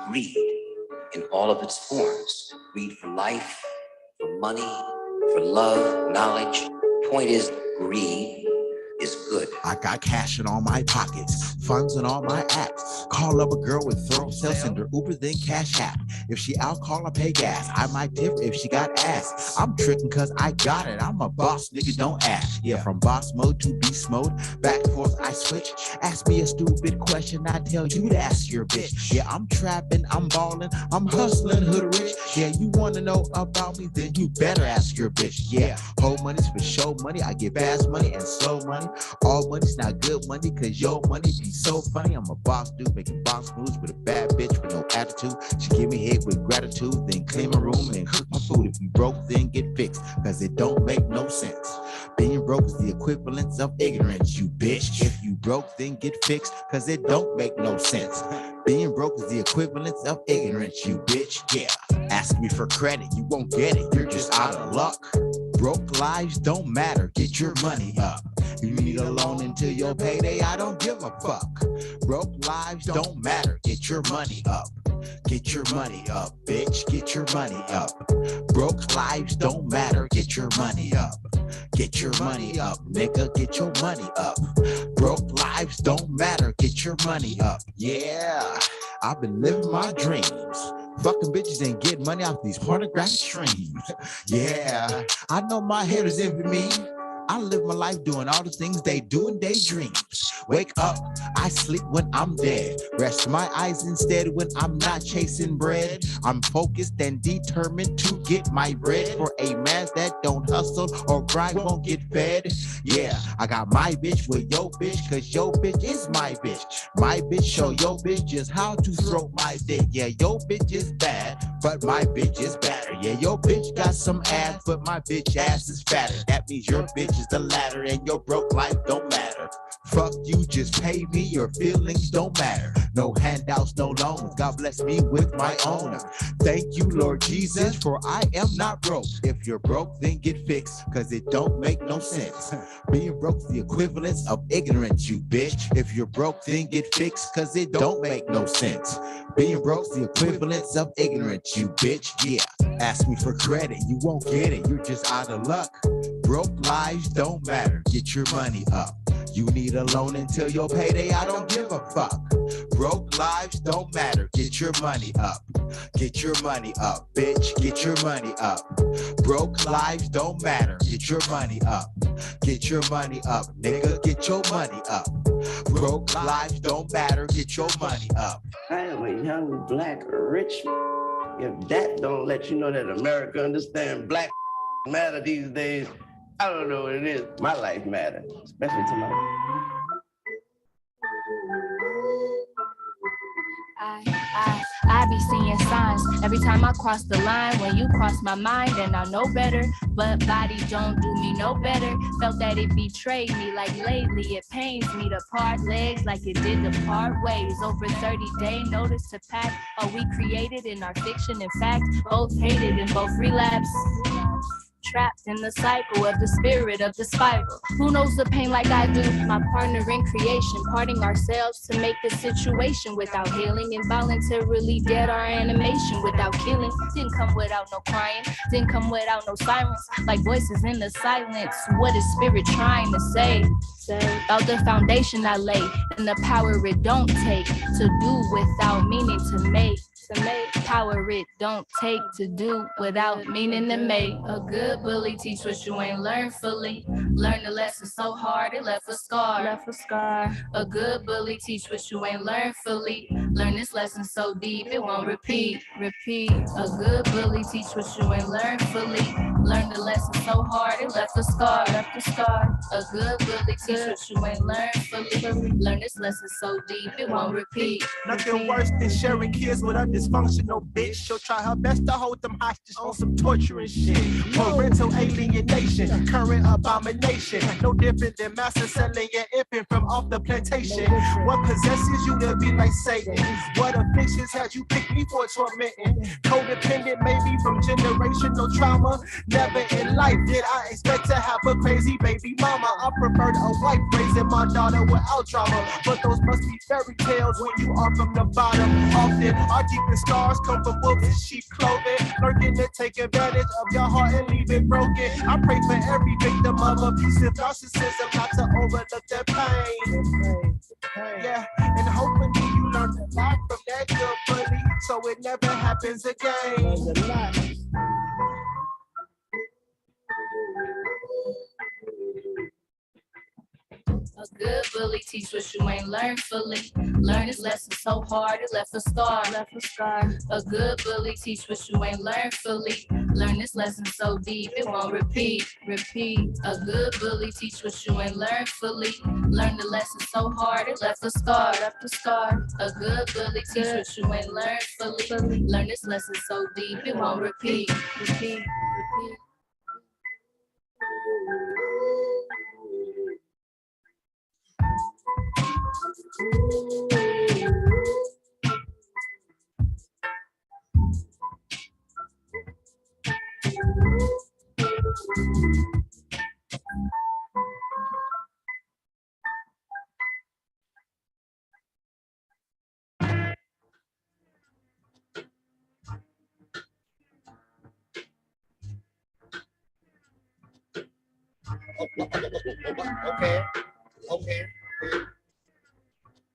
Greed in all of its forms. Greed for life, for money, for love, knowledge. Point is, greed is good. I got cash in all my pockets, funds in all my apps. Call up a girl with thorough sales, send her Uber, then Cash App. If she alcohol, I pay gas. I might tip if she got ass. I'm tricking cause I got it. I'm a boss, nigga, don't ask. Yeah, from boss mode to beast mode, back and forth I switch. Ask me a stupid question, I tell you to ask your bitch. Yeah, I'm trapping, I'm balling, I'm hustling, hood rich. Yeah, you wanna know about me, then you better ask your bitch. Yeah, whole money's for show money. I get fast money and slow money. All money's not good money, cause your money be so funny. I'm a boss dude making boss moves with a bad bitch with no attitude. She give me hate with gratitude, then clean my room and cook my food. If you broke, then get fixed, cause it don't make no sense. Being broke is the equivalence of ignorance, you bitch. If you broke, then get fixed, cause it don't make no sense. Being broke is the equivalence of ignorance, you bitch. Yeah, ask me for credit, you won't get it, you're just out of luck. Broke lives don't matter, get your money up. You need a loan until your payday, I don't give a fuck. Broke lives don't matter, get your money up. Get your money up, bitch, get your money up. Broke lives don't matter, get your money up. Get your money up, nigga, get your money up. Broke lives don't matter, get your money up. Yeah, I've been living my dreams. Fucking bitches and getting money off these pornographic streams. Yeah, I know my haters envy me. I live my life doing all the things they do in daydreams. Wake up, I sleep when I'm dead. Rest my eyes instead when I'm not chasing bread. I'm focused and determined to get my bread. For a man that don't hustle or grind won't get fed. Yeah, I got my bitch with yo bitch, cause yo bitch is my bitch. My bitch show yo bitch just how to throw my dick. Yeah, yo bitch is bad, but my bitch is better. Yeah, yo bitch got some ass, but my bitch ass is fatter. That means your bitch is the ladder and your broke life don't matter. Fuck you, just pay me, your feelings don't matter. No handouts, no loans, God bless me with my own. Thank you, Lord Jesus, for I am not broke. If you're broke, then get fixed, cause it don't make no sense. Being broke is the equivalence of ignorance, you bitch. If you're broke, then get fixed, cause it don't make no sense. Being broke is the equivalence of ignorance, you bitch. Yeah, ask me for credit, you won't get it, you're just out of luck. Broke lives don't matter, get your money up. You need a loan until your payday, I don't give a fuck. Broke lives don't matter, get your money up. Get your money up, bitch, get your money up. Broke lives don't matter, get your money up. Get your money up, nigga, get your money up. Broke lives don't matter, get your money up. I am a young, black, rich. If that don't let you know that America understands black matter these days, I don't know what it is. My life matters, especially to my... I be seeing signs every time I cross the line. When you cross my mind, then I know better. But body don't do me no better. Felt that it betrayed me like lately. It pains me to part legs like it did to part ways. Over 30-day notice to pack. Are we created in our fiction? In fact, both hated and both relapse. Trapped in the cycle of the spirit of the spiral. Who knows the pain like I do? My partner in creation, parting ourselves to make the situation without healing. Involuntarily dead our animation without killing. Didn't come without no crying, didn't come without no sirens. Like voices in the silence, what is spirit trying to say? About the foundation I lay and the power it don't take to do without meaning to make. Power it don't take to do without meaning to make. A good bully teach what you ain't learned fully. Learn the lesson so hard it left a scar. A good bully teach what you ain't learned fully. Learn this lesson so deep it won't repeat. A good bully teach what you ain't learned fully. Learn the lesson so hard it left a scar. A good bully teach what you ain't learned fully. Learn this lesson so deep it won't repeat. Nothing worse than sharing kids with understanding. dysfunctional bitch. She'll try her best to hold them hostage on some torturing shit. Parental alienation, current abomination. No different than master selling your infant from off the plantation. What possesses you to be like Satan? What afflictions had you pick me for tormenting? Codependent maybe from generational trauma. Never in life did I expect to have a crazy baby mama. I preferred a wife raising my daughter without drama. But those must be fairy tales when you are from the bottom. Often our deepest scars come from wolves in sheep clothing, lurking to take advantage of your heart and leave it broken. I pray for every victim of abusive narcissism not to overlook their pain. Yeah, and hopefully you learn a lot from that good bully, so it never happens again. A good bully teach what you ain't learned fully. Learn his lesson so hard it left a scar. A good bully teach what you ain't learned fully. Learn this lesson so deep it won't repeat. A good bully teach what you ain't learned fully. Learn the lesson so hard it left a scar. A good bully teach what you ain't learned fully. Learn this lesson so deep it won't repeat. Okay.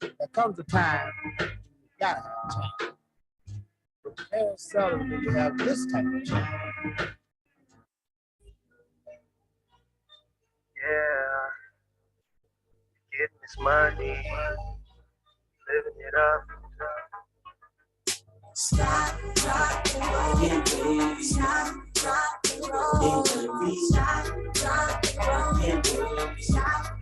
There comes a time, you gotta have change. But very seldom do you have this type of change. Yeah, getting this money, living it up. Stop, drop, and roll. Stop, drop, and roll. Stop, drop, and roll. Stop.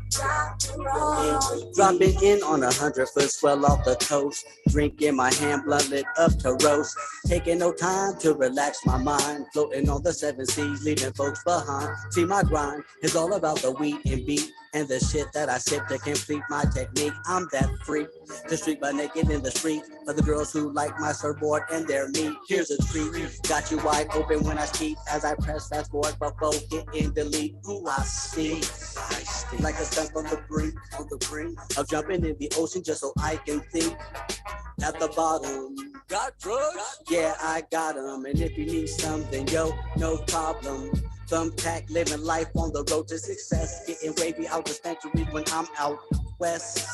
Dropping in on 100-foot swell off the coast, drinking my hand blunt lit up to roast, taking no time to relax my mind, floating on the 7 seas, leaving folks behind. See, my grind is all about the wheat and beat, and the shit that I sip to complete my technique. I'm that freak, to street butt naked in the street, for the girls who like my surfboard and their meat. Here's a treat, got you wide open when I speak, as I press fast forward before hitting delete. Ooh, I see, like a stunt on the brink of jumping in the ocean just so I can think. At the bottom, got drugs? Yeah, I got them, and if you need something, yo, no problem. Thumbtack, living life on the road to success, getting wavy out dispensaries when I'm out west.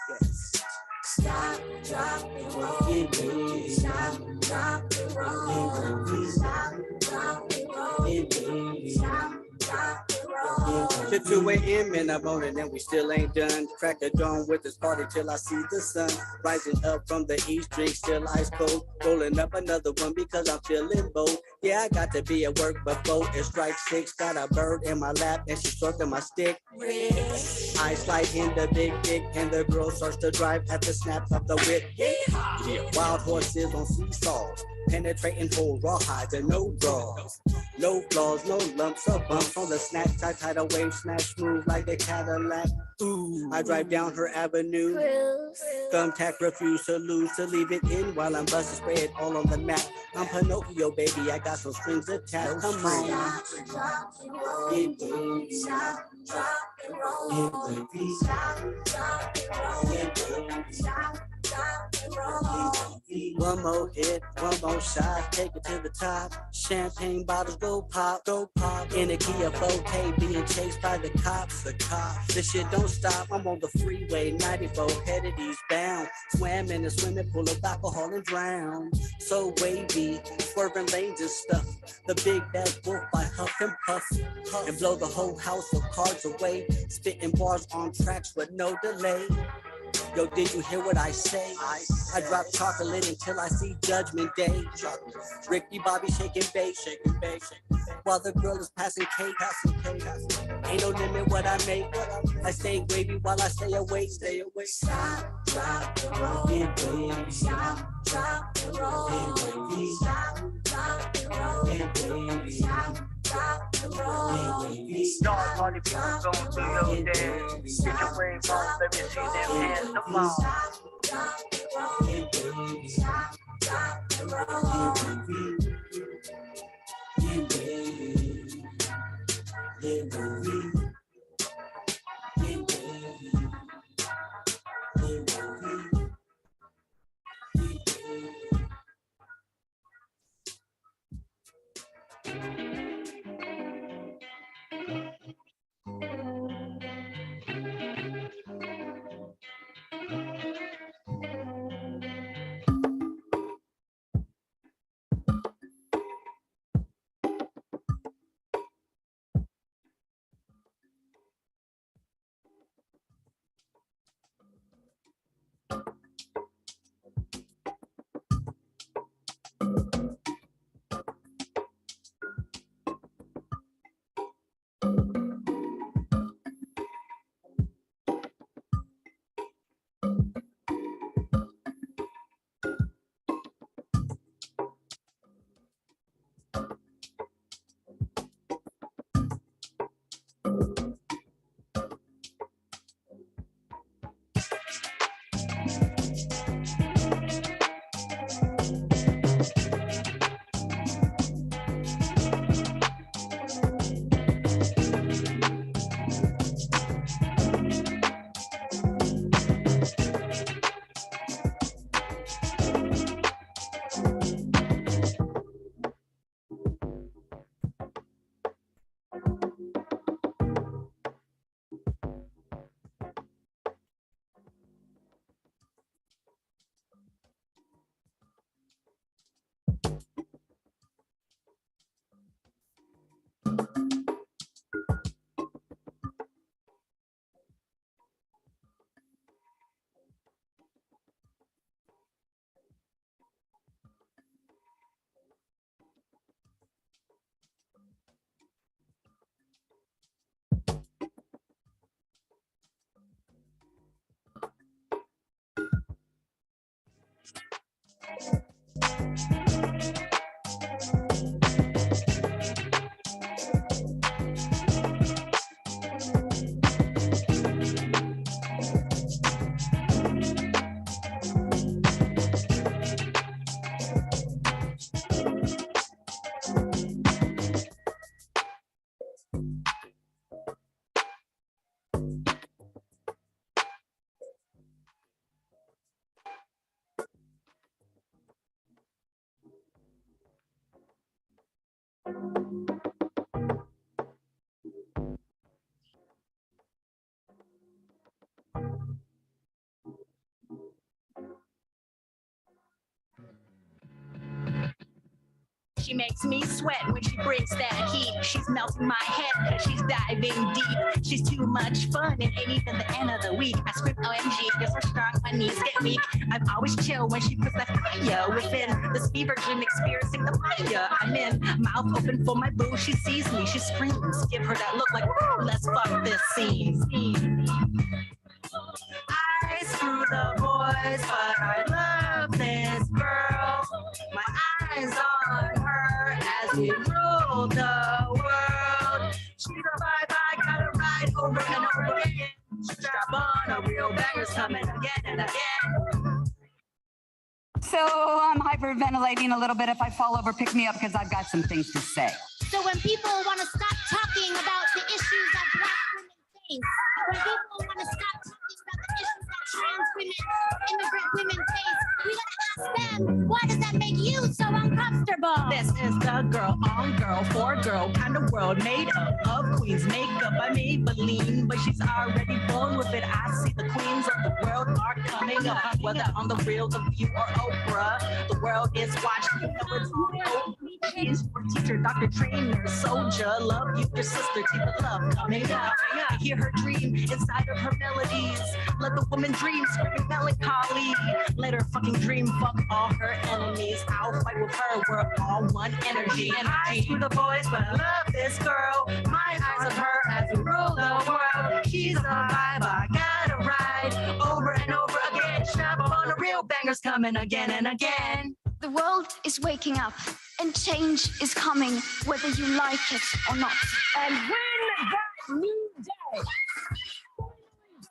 Yes. Stop, drop, and roll. Stop, drop, and roll. Stop, drop, and roll. Stop, drop, and roll. To 2 a.m. in the morning and we still ain't done. Crack a dawn with this party till I see the sun rising up from the east, drink still ice cold. Rolling up another one because I'm feeling bold. Yeah, I got to be at work before it strikes 6. Got a bird in my lap and she's stroking my stick. I slide in the big dick and the girl starts to drive at the snap of the whip. Yeah. Wild horses on seesaws, penetrating whole rawhides and no draws. No flaws, no lumps or bumps on the snacks. I tide a wave, smash smooth like the Cadillac. Ooh, I drive down her avenue. Thumbtack refuse to lose, to leave it in while I'm busting, spray it all on the map. I'm Pinocchio, baby, I got some strings attached. Come on. Stop, drop, and roll. Stop, drop, and roll. Stop, drop, and roll. Stop, drop, and roll. One more hit, one more shot, take it to the top. Champagne bottles go pop, go pop. In a Kia Forte, being chased by the cops. This shit don't stop. I'm on the freeway, 94 headed eastbound. Swam in a swimming pool of alcohol and drowned. So wavy, swerving lanes and stuff. The big bad wolf I huff and puff, and blow the whole house of cards away. Spitting bars on tracks with no delay. Yo, did you hear what I say? I drop chocolate until I see Judgment Day. Ricky Bobby shaking bait, while the girl is passing cake. Ain't no limit what I make. I stay wavy while I stay awake. Stop, drop, and roll. Stop, drop and roll. Stop, drop and roll. Stop, drop and roll. Y'all party people going through your dance. Get your wave on, let me see them hands to fall. Stop, drop and roll. Stop, drop and roll. She makes me sweat when she brings that heat. She's melting my head cause she's diving deep. She's too much fun, it ain't even the end of the week. I scream OMG, you're so strong, my knees get weak. I'm always chill when she puts that fire within. This fever dream experiencing the fire I'm in. Mouth open for my boo, she sees me, she screams. Give her that look like, woo, let's fuck this scene. I screw the boys, but I love this girl. My eyes on her as we rule the world. She's a vibe, I gotta ride over and over again. Strap on, a real banger's coming again and again. So I'm hyperventilating a little bit. If I fall over, pick me up because I've got some things to say. So when people want to stop talking about the issues that Black women face, when people want to stop talking about the issues that trans women, immigrant women face, we gotta ask them, why does that make you so uncomfortable? This is the girl on girl, for girl kind of world made up of queens. Makeup by Maybelline, but she's already born with it. I see the queens of the world are coming up, whether on the Real, The View, or Oprah. The world is watching. You know it's for teacher, doctor, trainer, soldier. Love you, your sister, keep the love coming up. I hear her dream inside of her melodies. Let the woman dream, screaming melancholy. Let her fucking dream, fuck all her enemies. I'll fight with her, we're all one energy. And I screw the boys, but I love this girl. My eyes on her as we rule the world. She's a vibe, I gotta ride over and over again. Strap on, the real bangers coming. coming again and again. The world is waking up and change is coming, whether you like it or not. And when that new day dawns,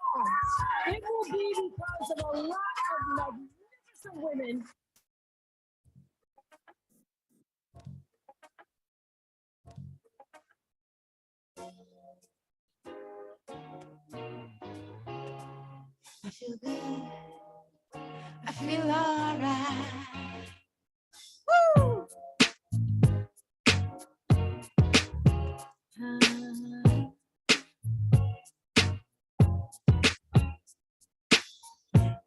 it will be because of a lot of magnificent women. I feel good. I feel alright. Woo!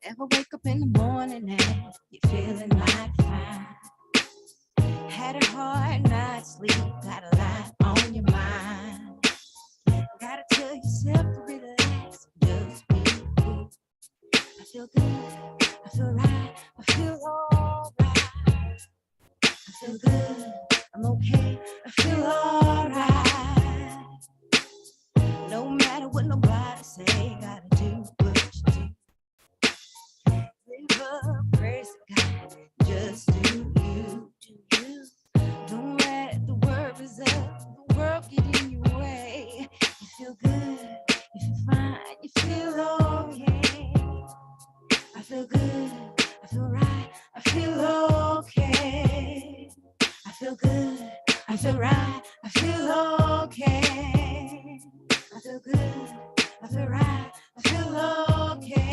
Ever wake up in the morning and you're feeling like fine? Had a hard night's sleep, got a lot on your mind. Gotta tell yourself to relax, just be cool. I feel good, I feel right, I feel alright. I feel good, I'm okay, I feel alright. No matter what nobody say, gotta do what you do. Live up, praise God, just do you, do you. Don't let the worries of the world get in your way. You feel good, you feel fine, you feel okay. I feel good, I feel right, I feel okay. I feel good, I feel right, I feel okay. I feel good, I feel right, I feel okay.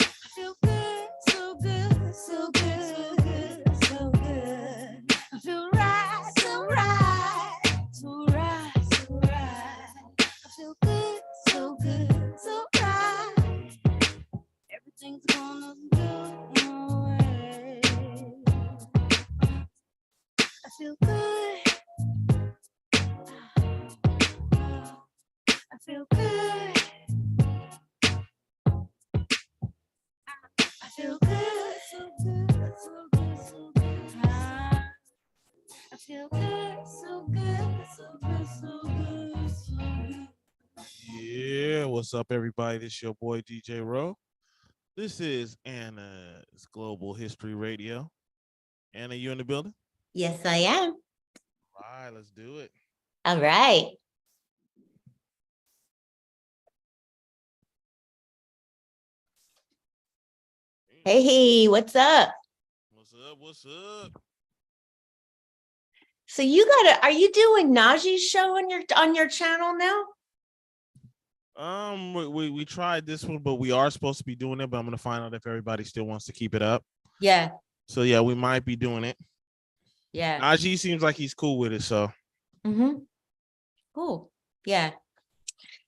I feel good, so good, so good, so good. I feel right, so right, so right, so right. I feel good, so good, so right. Everything's gonna go my way. I feel good. I feel good. I feel good, so good, so good, so good. I feel good, so good, so good, so good, so good. Yeah, what's up, everybody? This is your boy DJ Rowe. This is Anna's Global History Radio. Anna, you in the building? Yes, I am. All right, let's do it. All right. Hey, what's up? What's up? What's up? So are you doing Najee's show on your channel now? We tried this one, but we are supposed to be doing it, but I'm gonna find out if everybody still wants to keep it up. Yeah. So yeah, we might be doing it. Yeah. Najee seems like he's cool with it, so. Mm-hmm. Cool. Yeah.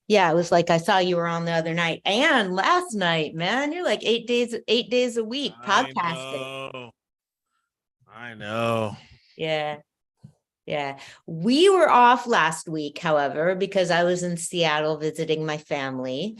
Yeah, it was like I saw you were on the other night and last night, man. You're like 8 days a week podcasting. I know. Yeah. Yeah. We were off last week, however, because I was in Seattle visiting my family.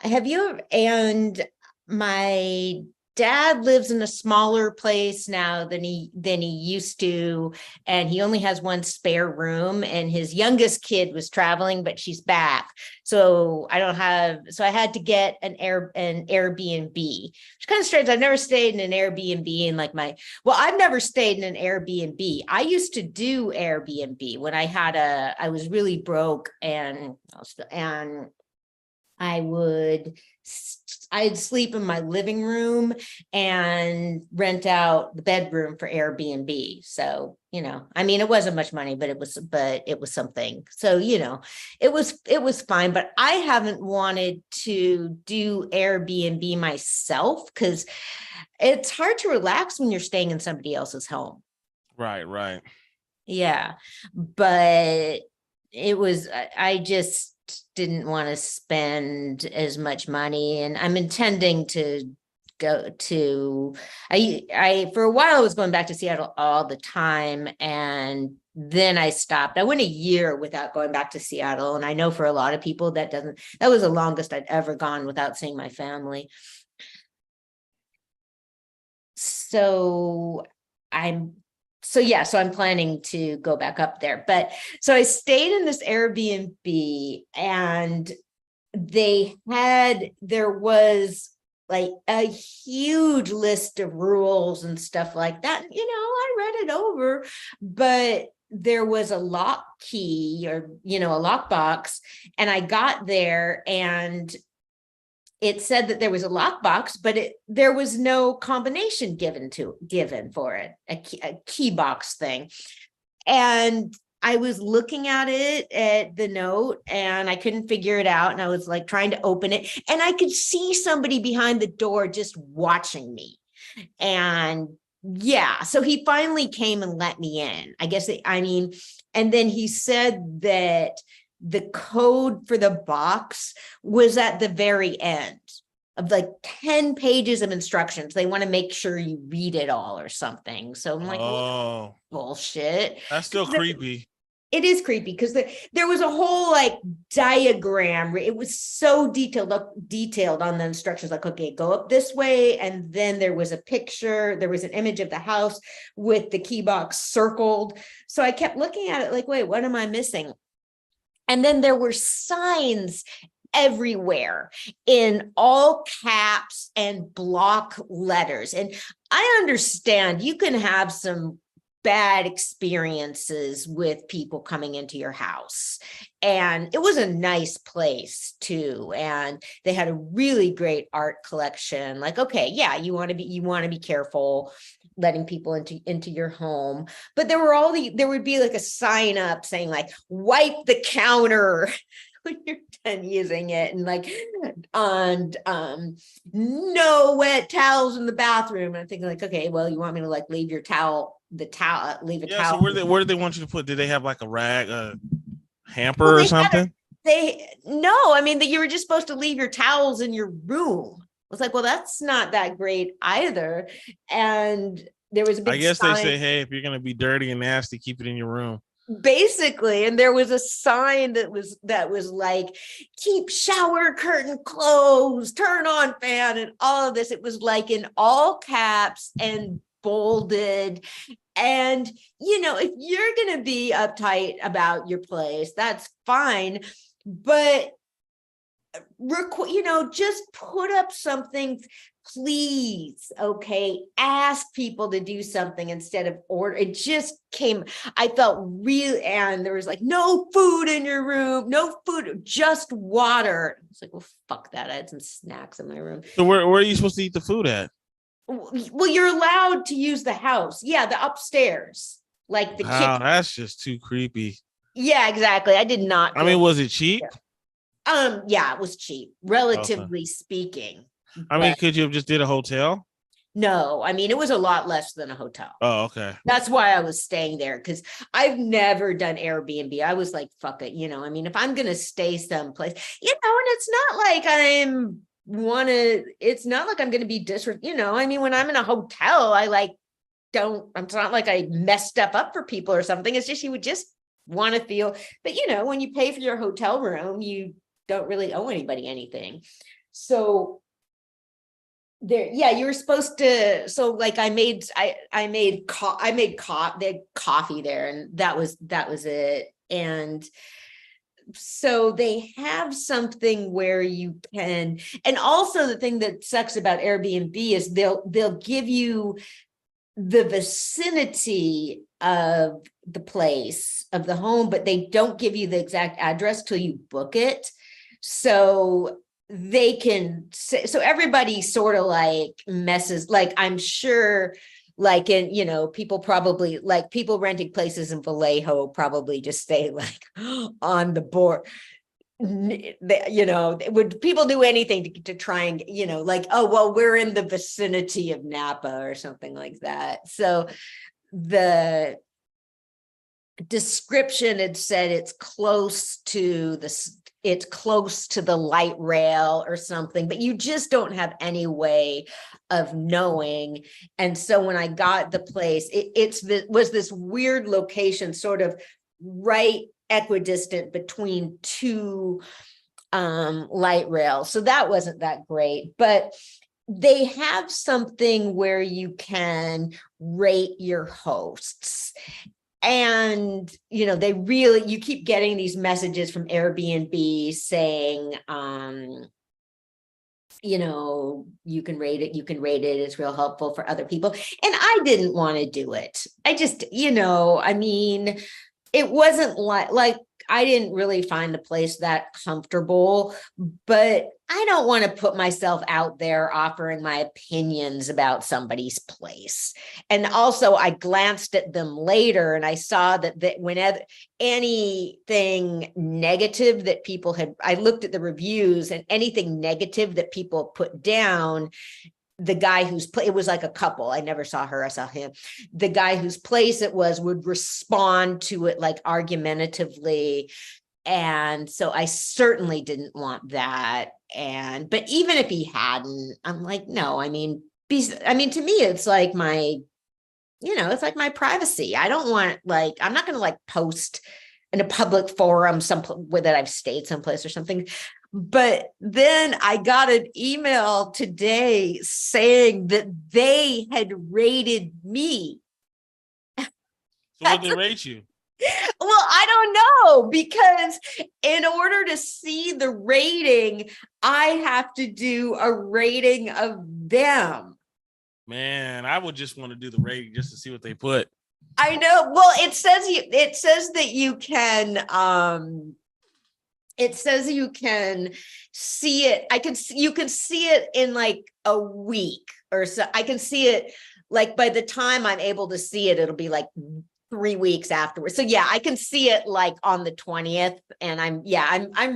And my dad lives in a smaller place now than he used to, and he only has one spare room, and his youngest kid was traveling, but she's back. So I had to get an Airbnb, which kind of strange. I've never stayed in an Airbnb in I've never stayed in an Airbnb. I used to do Airbnb when I was really broke, and I'd sleep in my living room and rent out the bedroom for Airbnb. So, it wasn't much money, but it was something. So, it was fine, but I haven't wanted to do Airbnb myself because it's hard to relax when you're staying in somebody else's home. Right. Yeah. But I just didn't want to spend as much money, and I'm intending to go to I for a while I was going back to Seattle all the time, and then I stopped. I went a year without going back to Seattle, and I know for a lot of people that was the longest I'd ever gone without seeing my family. So I'm planning to go back up there. But so I stayed in this Airbnb, and there was like a huge list of rules and stuff like that. You know, I read it over, but there was a lock key or, you know, a lockbox, and I got there and it said that there was a lockbox, but there was no combination given for it, a key box thing. And I was looking at it at the note and I couldn't figure it out. And I was like trying to open it and I could see somebody behind the door just watching me. And yeah, so he finally came and let me in. I guess, and then he said that the code for the box was at the very end of like 10 pages of instructions. They want to make sure you read it all or something. So I'm like, oh, bullshit. That's still creepy. It is creepy because there was a whole like diagram. It was so detailed on the instructions. Like, okay, go up this way. And then there was a picture. There was an image of the house with the key box circled. So I kept looking at it like, wait, what am I missing? And then there were signs everywhere in all caps and block letters. And I understand you can have some bad experiences with people coming into your house. And it was a nice place too. And they had a really great art collection. Like, okay, yeah, you want to be careful letting people into your home. But there would be like a sign up saying like, wipe the counter when you're done using it, and like, and no wet towels in the bathroom. And I'm thinking like, okay, well, you want me to like leave a towel. So where did they want you to put? Did they have like a rag, a hamper or something? No, I mean that you were just supposed to leave your towels in your room. I was like, well, that's not that great either. And there was a big I guess sign. they say, hey, if you're gonna be dirty and nasty, keep it in your room. Basically, and there was a sign that was like, keep shower curtain closed, turn on fan, and all of this. It was like in all caps and bolded. And you know, if you're going to be uptight about your place, that's fine, but just put up something, please. Okay, ask people to do something instead of order. It just came, I felt real. And there was like, no food in your room, no food, just water. It's like, well, fuck that, I had some snacks in my room. So where are you supposed to eat the food at? Well, you're allowed to use the house. Yeah, the upstairs, like the kitchen. That's just too creepy. Yeah, exactly. I did not. I mean, was it cheap? Yeah, it was cheap, relatively speaking. I mean, could you have just did a hotel? No, I mean, it was a lot less than a hotel. Oh, okay. That's why I was staying there, because I've never done Airbnb. I was like, fuck it. You know, I mean, if I'm going to stay someplace, you know, and it's not like it's not like I'm going to be you know, I mean, when I'm in a hotel, it's not like I messed stuff up for people or something. It's just, you would just want to feel, but you know, when you pay for your hotel room, you don't really owe anybody anything. So there, yeah, you were supposed to, so like I made coffee there, and that was it. And so they have something where you can, and also the thing that sucks about Airbnb is they'll give you the vicinity of the place, of the home, but they don't give you the exact address till you book it. So they can say, so everybody sort of like messes, like I'm sure, like in, you know, people probably, like people renting places in Vallejo probably just stay like on the board. You know, would people do anything to try and, you know, like, oh, well, we're in the vicinity of Napa or something like that. So the description had said it's close to the light rail or something, but you just don't have any way of knowing. And so when I got the place, it was this weird location, sort of right equidistant between two light rails. So that wasn't that great, but they have something where you can rate your hosts. And, you know, you keep getting these messages from Airbnb saying, you can rate it, it's real helpful for other people. And I didn't want to do it. I just, I mean, it wasn't like I didn't really find the place that comfortable, but I don't want to put myself out there offering my opinions about somebody's place. And also I glanced at them later and I saw that whenever anything negative that people I looked at the reviews, and anything negative that people put down, the guy it was like a couple. I never saw her, I saw him. The guy whose place it was would respond to it like argumentatively. And so I certainly didn't want that. But even if he hadn't, I'm like, no, I mean, to me, it's like it's like my privacy. I don't want, I'm not going to post in a public forum that I've stayed someplace or something. But then I got an email today saying that they had rated me. So what did they rate you? Well, I don't know, because in order to see the rating, I have to do a rating of them. Man, I would just want to do the rating just to see what they put. I know. Well, it says that you can it says you can see it. You can see it in like a week or so. I can see it like by the time I'm able to see it, it'll be like 3 weeks afterwards. So yeah, I can see it like on the 20th. And I'm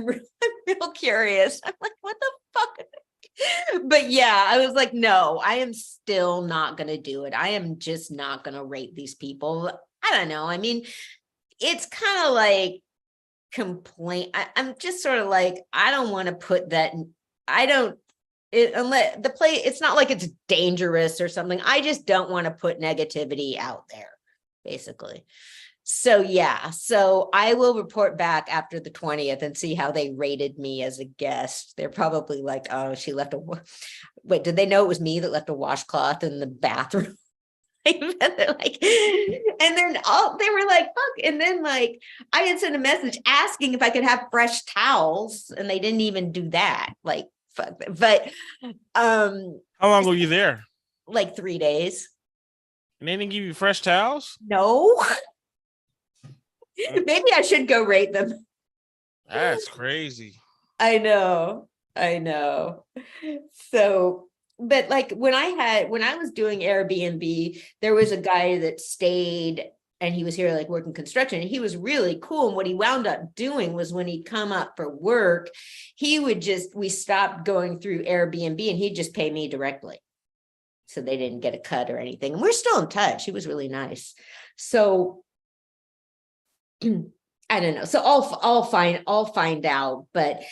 real curious. I'm like, what the fuck? But yeah, I was like, no, I am still not going to do it. I am just not going to rate these people. I don't know. I mean, it's kind of like complaint. I'm just sort of like, I don't want to put that. Unless the play, it's not like it's dangerous or something. I just don't want to put negativity out there, basically. So yeah, so I will report back after the 20th and see how they rated me as a guest. They're probably like, oh, she left wait, did they know it was me that left a washcloth in the bathroom? And then they were like, fuck. And then I had sent a message asking if I could have fresh towels, and they didn't even do that. Like, fuck. But how long were you there? Like 3 days. And they didn't give you fresh towels? No. Maybe I should go rate them. That's crazy. I know. So, but when I was doing Airbnb, there was a guy that stayed and he was here working construction, and he was really cool. And what he wound up doing was when he'd come up for work, we stopped going through Airbnb and he'd just pay me directly. So they didn't get a cut or anything. And we're still in touch. He was really nice. So I don't know. So I'll find out. But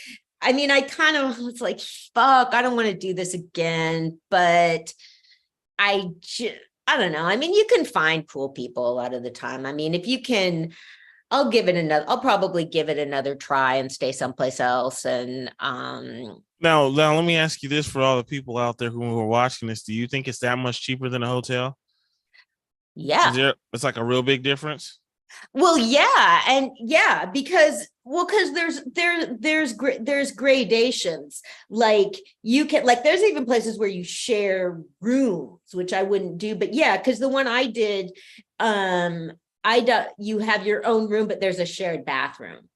I mean, I kind of was like, fuck, I don't want to do this again. But I don't know. I mean, you can find cool people a lot of the time. I mean, if you can, I'll probably give it another try and stay someplace else. And now let me ask you this for all the people out there who are watching this. Do you think it's that much cheaper than a hotel? Yeah. It's like a real big difference? Well, yeah. And yeah, because there's gradations. Like you can, there's even places where you share rooms, which I wouldn't do. But yeah, because the one I did, you have your own room, but there's a shared bathroom.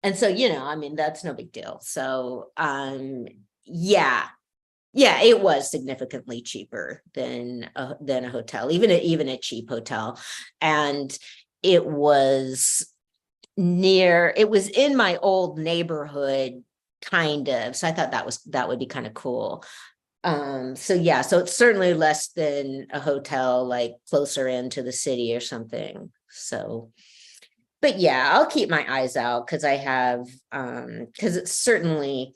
And so, I mean, that's no big deal. So, yeah, it was significantly cheaper than a hotel, even a cheap hotel. And it was in my old neighborhood, kind of. So I thought that would be kind of cool. So yeah, so it's certainly less than a hotel, closer into the city or something. So, but yeah, I'll keep my eyes out because I have, because it's certainly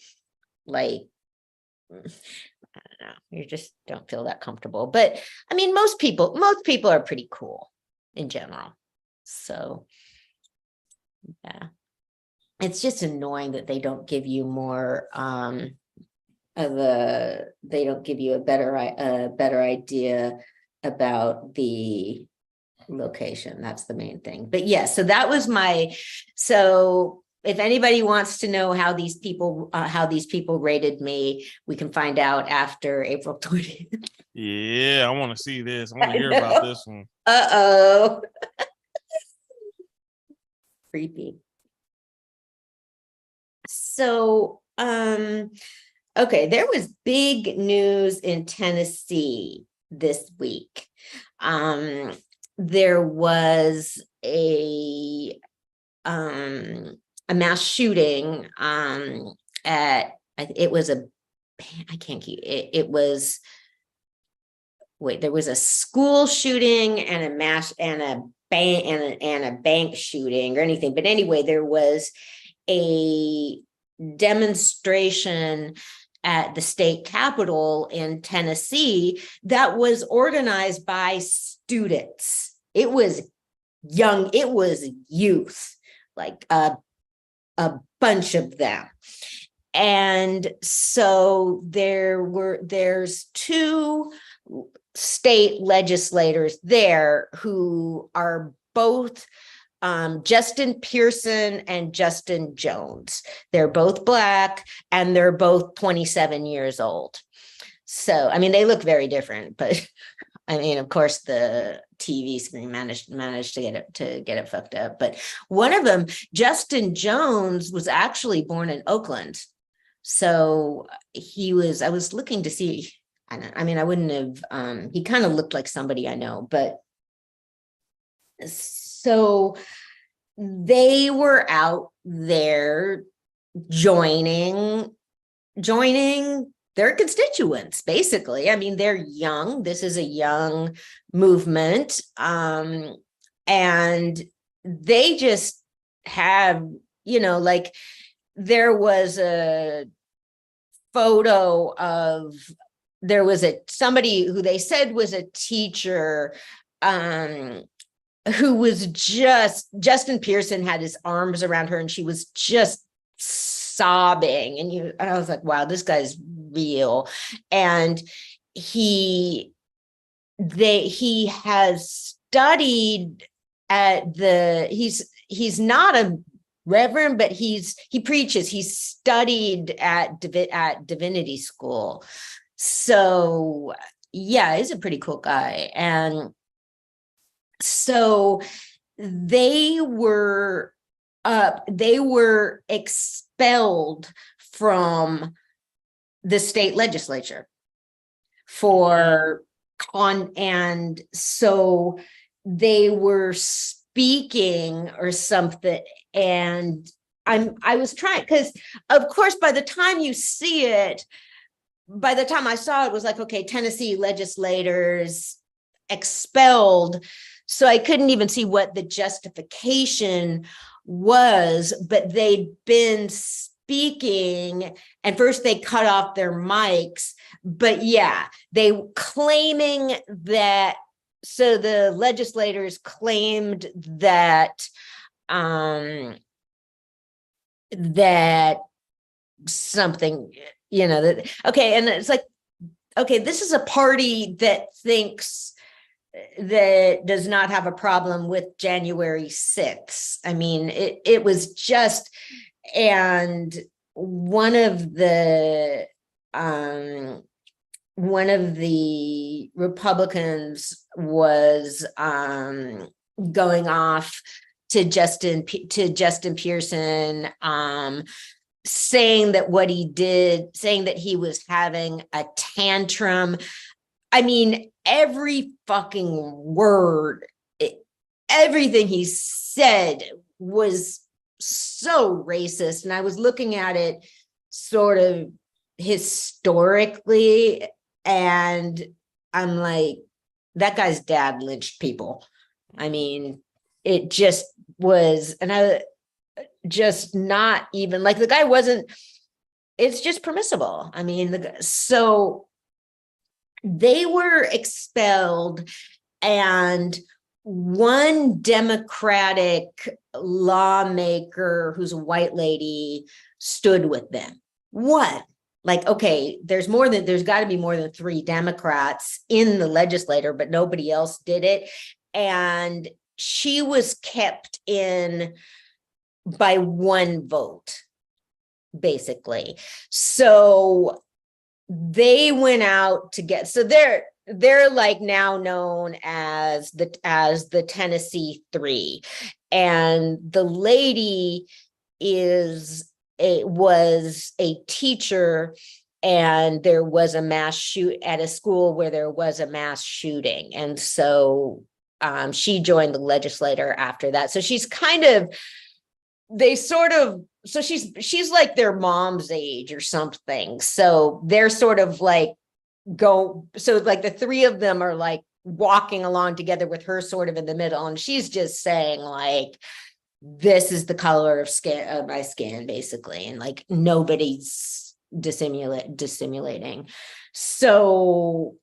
I don't know, you just don't feel that comfortable. But I mean, most people are pretty cool in general. So yeah, it's just annoying that they don't give you more, they don't give you a better idea about the location. That's the main thing. But yeah, so that was if anybody wants to know how these people rated me, we can find out after April 20th. Yeah, I want to see this. I want to hear about this one. Uh-oh. Creepy. So, okay, there was big news in Tennessee this week. There was a mass shooting at it was a I can't keep it was wait, there was a school shooting and a mass and a bank and a bank shooting or anything, but anyway, there was a demonstration at the state capitol in Tennessee that was organized by students. It was young, it was youth, like a bunch of them. And so there's two state legislators there who are both Justin Pearson and Justin Jones. They're both Black and they're both 27 years old. So, I mean, they look very different, but I mean, of course, the TV screen managed to get it fucked up. But one of them, Justin Jones, was actually born in Oakland. So I was looking to see, I wouldn't have, he kind of looked like somebody I know, but so they were out there joining their constituents, basically. I mean, they're young. This is a young movement. And they just have, like, there was a photo of, somebody who they said was a teacher, who was Justin Pearson had his arms around her and she was just sobbing. And I was like, wow, this guy's real. And he has studied he's not a reverend, but he preaches. He's studied at divinity school. So yeah, he's a pretty cool guy. And so they were expelled from the state legislature and so they were speaking or something. And I was trying, because of course, by the time I saw it, was like, okay, Tennessee legislators expelled. So I couldn't even see what the justification was, but they'd been speaking and first they cut off their mics, but yeah, they claiming that, so the legislators claimed that, that something, okay. And it's like, okay, this is a party that thinks that does not have a problem with January 6th. I mean, it was just, and one of the Republicans was going off to Justin Pearson, saying that he was having a tantrum. I mean, every fucking word, everything he said was so racist. And I was looking at it sort of historically, and I'm like, that guy's dad lynched people. I mean, it just was, and I just not even like the guy wasn't, it's just permissible. I mean, so they were expelled, and one Democratic lawmaker who's a white lady stood with them. What? Like, okay, there's got to be more than 3 Democrats in the legislature, but nobody else did it. And she was kept in by one vote, basically. So they went out to get, so they're like now known as the Tennessee Three. And the lady was a teacher, and there was a mass shoot at a school where there was a mass shooting. And so she joined the legislature after that. So she's kind of, so she's like their mom's age or something. So they're sort of like so like the three of them are like walking along together with her sort of in the middle. And she's just saying like, this is the color of my skin, basically. And like nobody's dissimulating. So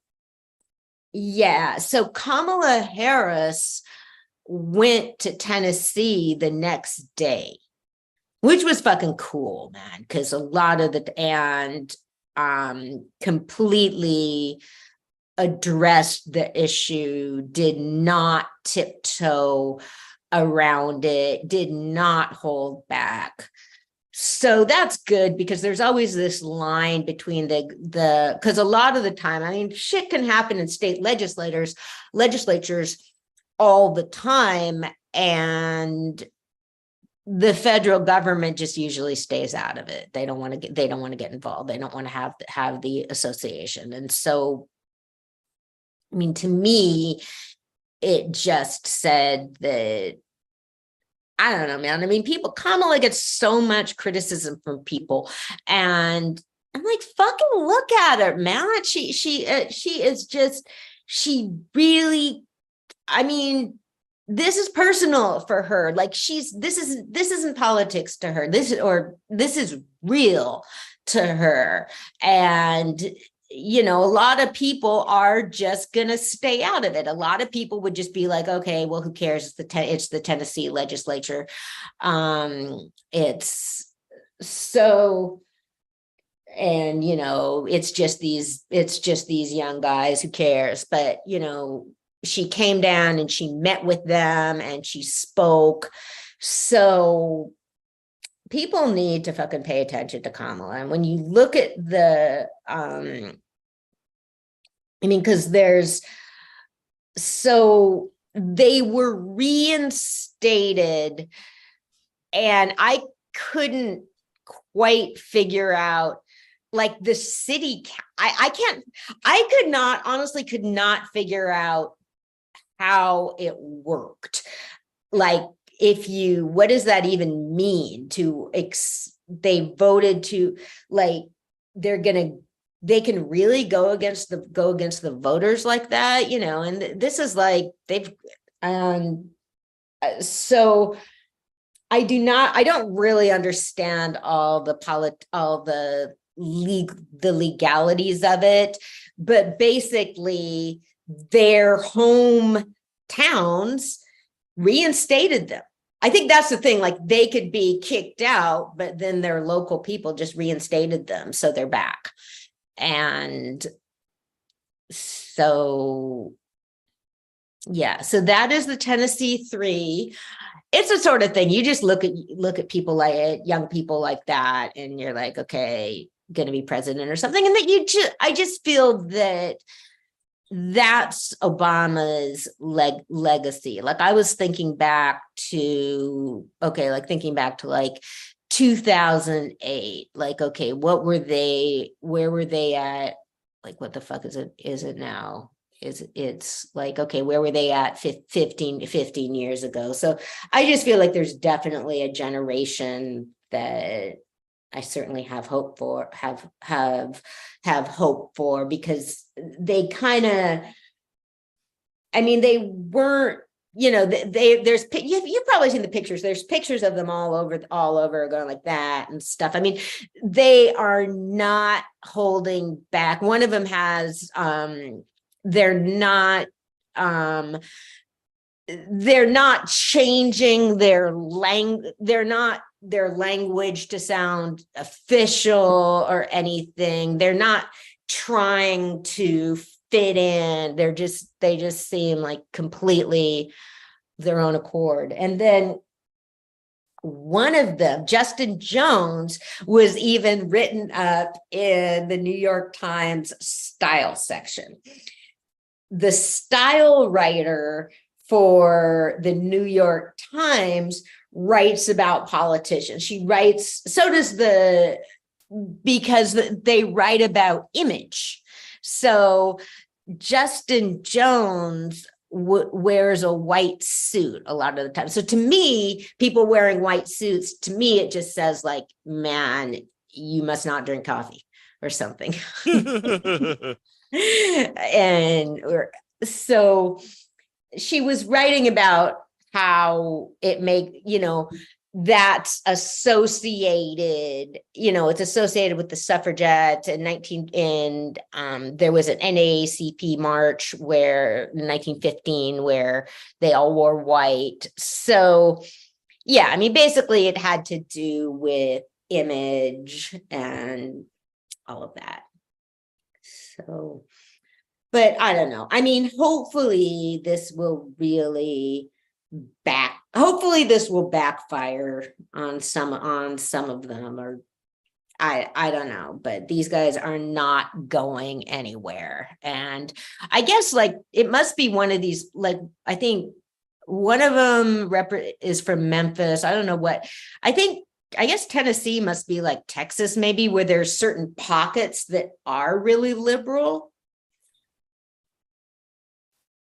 yeah, so Kamala Harris went to Tennessee the next day, which was fucking cool, man, because a lot of completely addressed the issue, did not tiptoe around it, did not hold back. So that's good, because there's always this line between because a lot of the time, I mean, shit can happen in state legislatures all the time, and the federal government just usually stays out of it. They don't want to get involved. They don't want to have the association. And so, I mean, to me, it just said that, I don't know, man. I mean, Kamala gets so much criticism from people, and I'm like, fucking look at her, man. She is just, she really, I mean, this is personal for her. Like this isn't politics to her. This is real to her. And, you know, a lot of people are just going to stay out of it. A lot of people would just be like, okay, well, who cares? It's the Tennessee legislature. It's so, and, you know, it's just these young guys, who cares? But, you know, she came down and she met with them and she spoke. So people need to fucking pay attention to Kamala. And when you look at I mean, because so they were reinstated, and I couldn't quite figure out, like, the city, honestly could not figure out how it worked. Like, what does that even mean they voted to, like, they can really go against the voters like that, you know? And this is like, so I don't really understand all the legalities of it, but basically their hometowns reinstated them. I think that's the thing, like, they could be kicked out, but then their local people just reinstated them, so they're back. And so, yeah, so that is the Tennessee Three. It's the sort of thing, you just look at people like young people like that, and you're like, okay, going to be president or something. And that I just feel that that's Obama's legacy. Like, I was thinking back to, like 2008, like, okay, where were they at? Like, what the fuck is it now? It's like, okay, where were they at 15 years ago? So I just feel like there's definitely a generation that I certainly have hope for, have hope for, because they kind of, I mean, they weren't, you know, you've probably seen the pictures. There's pictures of them all over going like that and stuff. I mean, they are not holding back. One of them has, they're not changing their language to sound official or anything. They're not trying to fit in. They just seem like completely their own accord. And then one of them, Justin Jones, was even written up in the New York Times style section. The style writer for the New York Times writes about politicians. She writes, so does because they write about image. So Justin Jones wears a white suit a lot of the time. So to me, people wearing white suits, to me, it just says like, man, you must not drink coffee or something. So she was writing about how it that's associated, it's associated with the suffragettes and there was an NAACP march in 1915 where they all wore white. So yeah, I mean, basically it had to do with image and all of that. So, but I don't know. I mean, hopefully this will backfire on some of them, or I don't know, but these guys are not going anywhere. And I guess like it must be one of these, like I think one of them is from Memphis. I don't know what. I guess Tennessee must be like Texas, maybe, where there's certain pockets that are really liberal.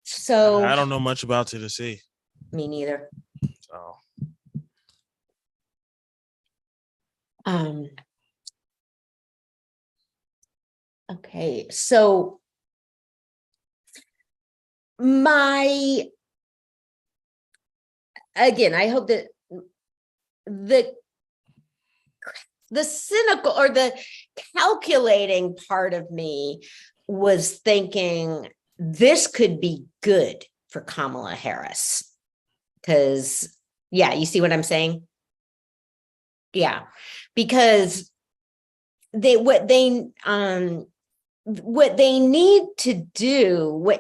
So I don't know much about Tennessee. Me neither. So. Okay, so I hope that the cynical or the calculating part of me was thinking this could be good for Kamala Harris. Because, yeah, you see what I'm saying? Yeah, because what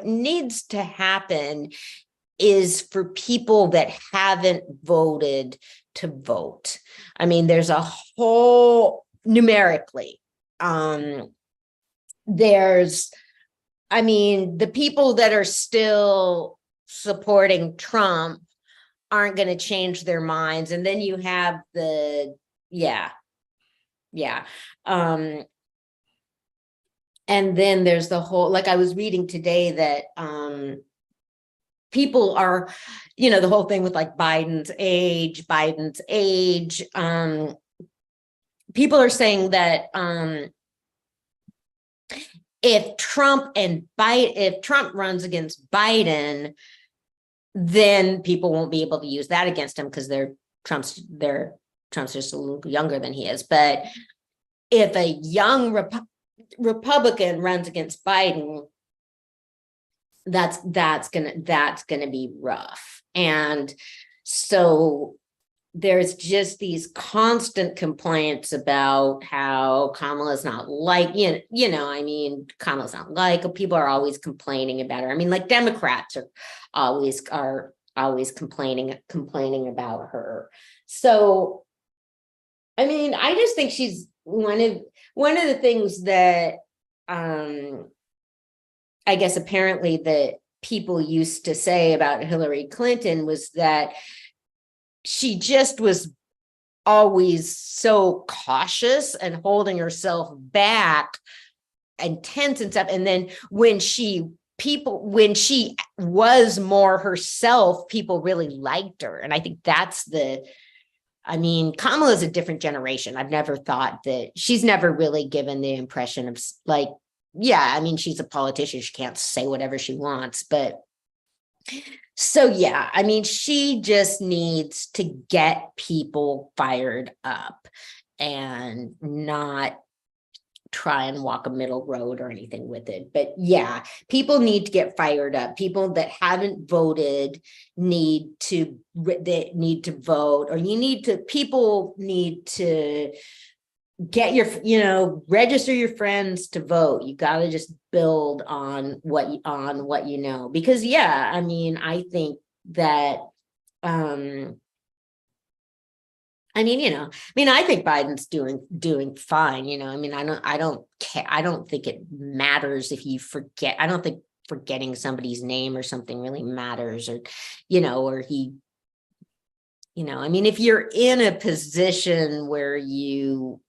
needs to happen is for people that haven't voted to vote. I mean, there's a whole numerically, the people that are still supporting Trump aren't going to change their minds. And then you have and then there's the whole, like I was reading today that people are, the whole thing with like Biden's age, people are saying that if Trump runs against Biden, then people won't be able to use that against him because Trump's just a little younger than he is. But if a young Republican runs against Biden, that's gonna be rough. And so there's just these constant complaints about how Kamala's not like, Kamala's not like, people are always complaining about her. I mean, like Democrats are always complaining about her. So, I mean, I just think she's one of the things that I guess apparently that people used to say about Hillary Clinton was that she just was always so cautious and holding herself back and tense and stuff. And then when she was more herself, people really liked her. And I think that's Kamala's a different generation. I've never thought that she's never really given the impression of like, she's a politician. She can't say whatever she wants, but so, yeah, she just needs to get people fired up and not try and walk a middle road or anything with it. But yeah, people need to get fired up. People that haven't voted need to vote, or people need to get register your friends to vote. You got to just build on what you know, because I think that I mean, I think Biden's doing fine. I mean, I don't care. I don't think it matters if you forget. I don't think forgetting somebody's name or something really matters, or or he, I mean, if you're in a position where you're,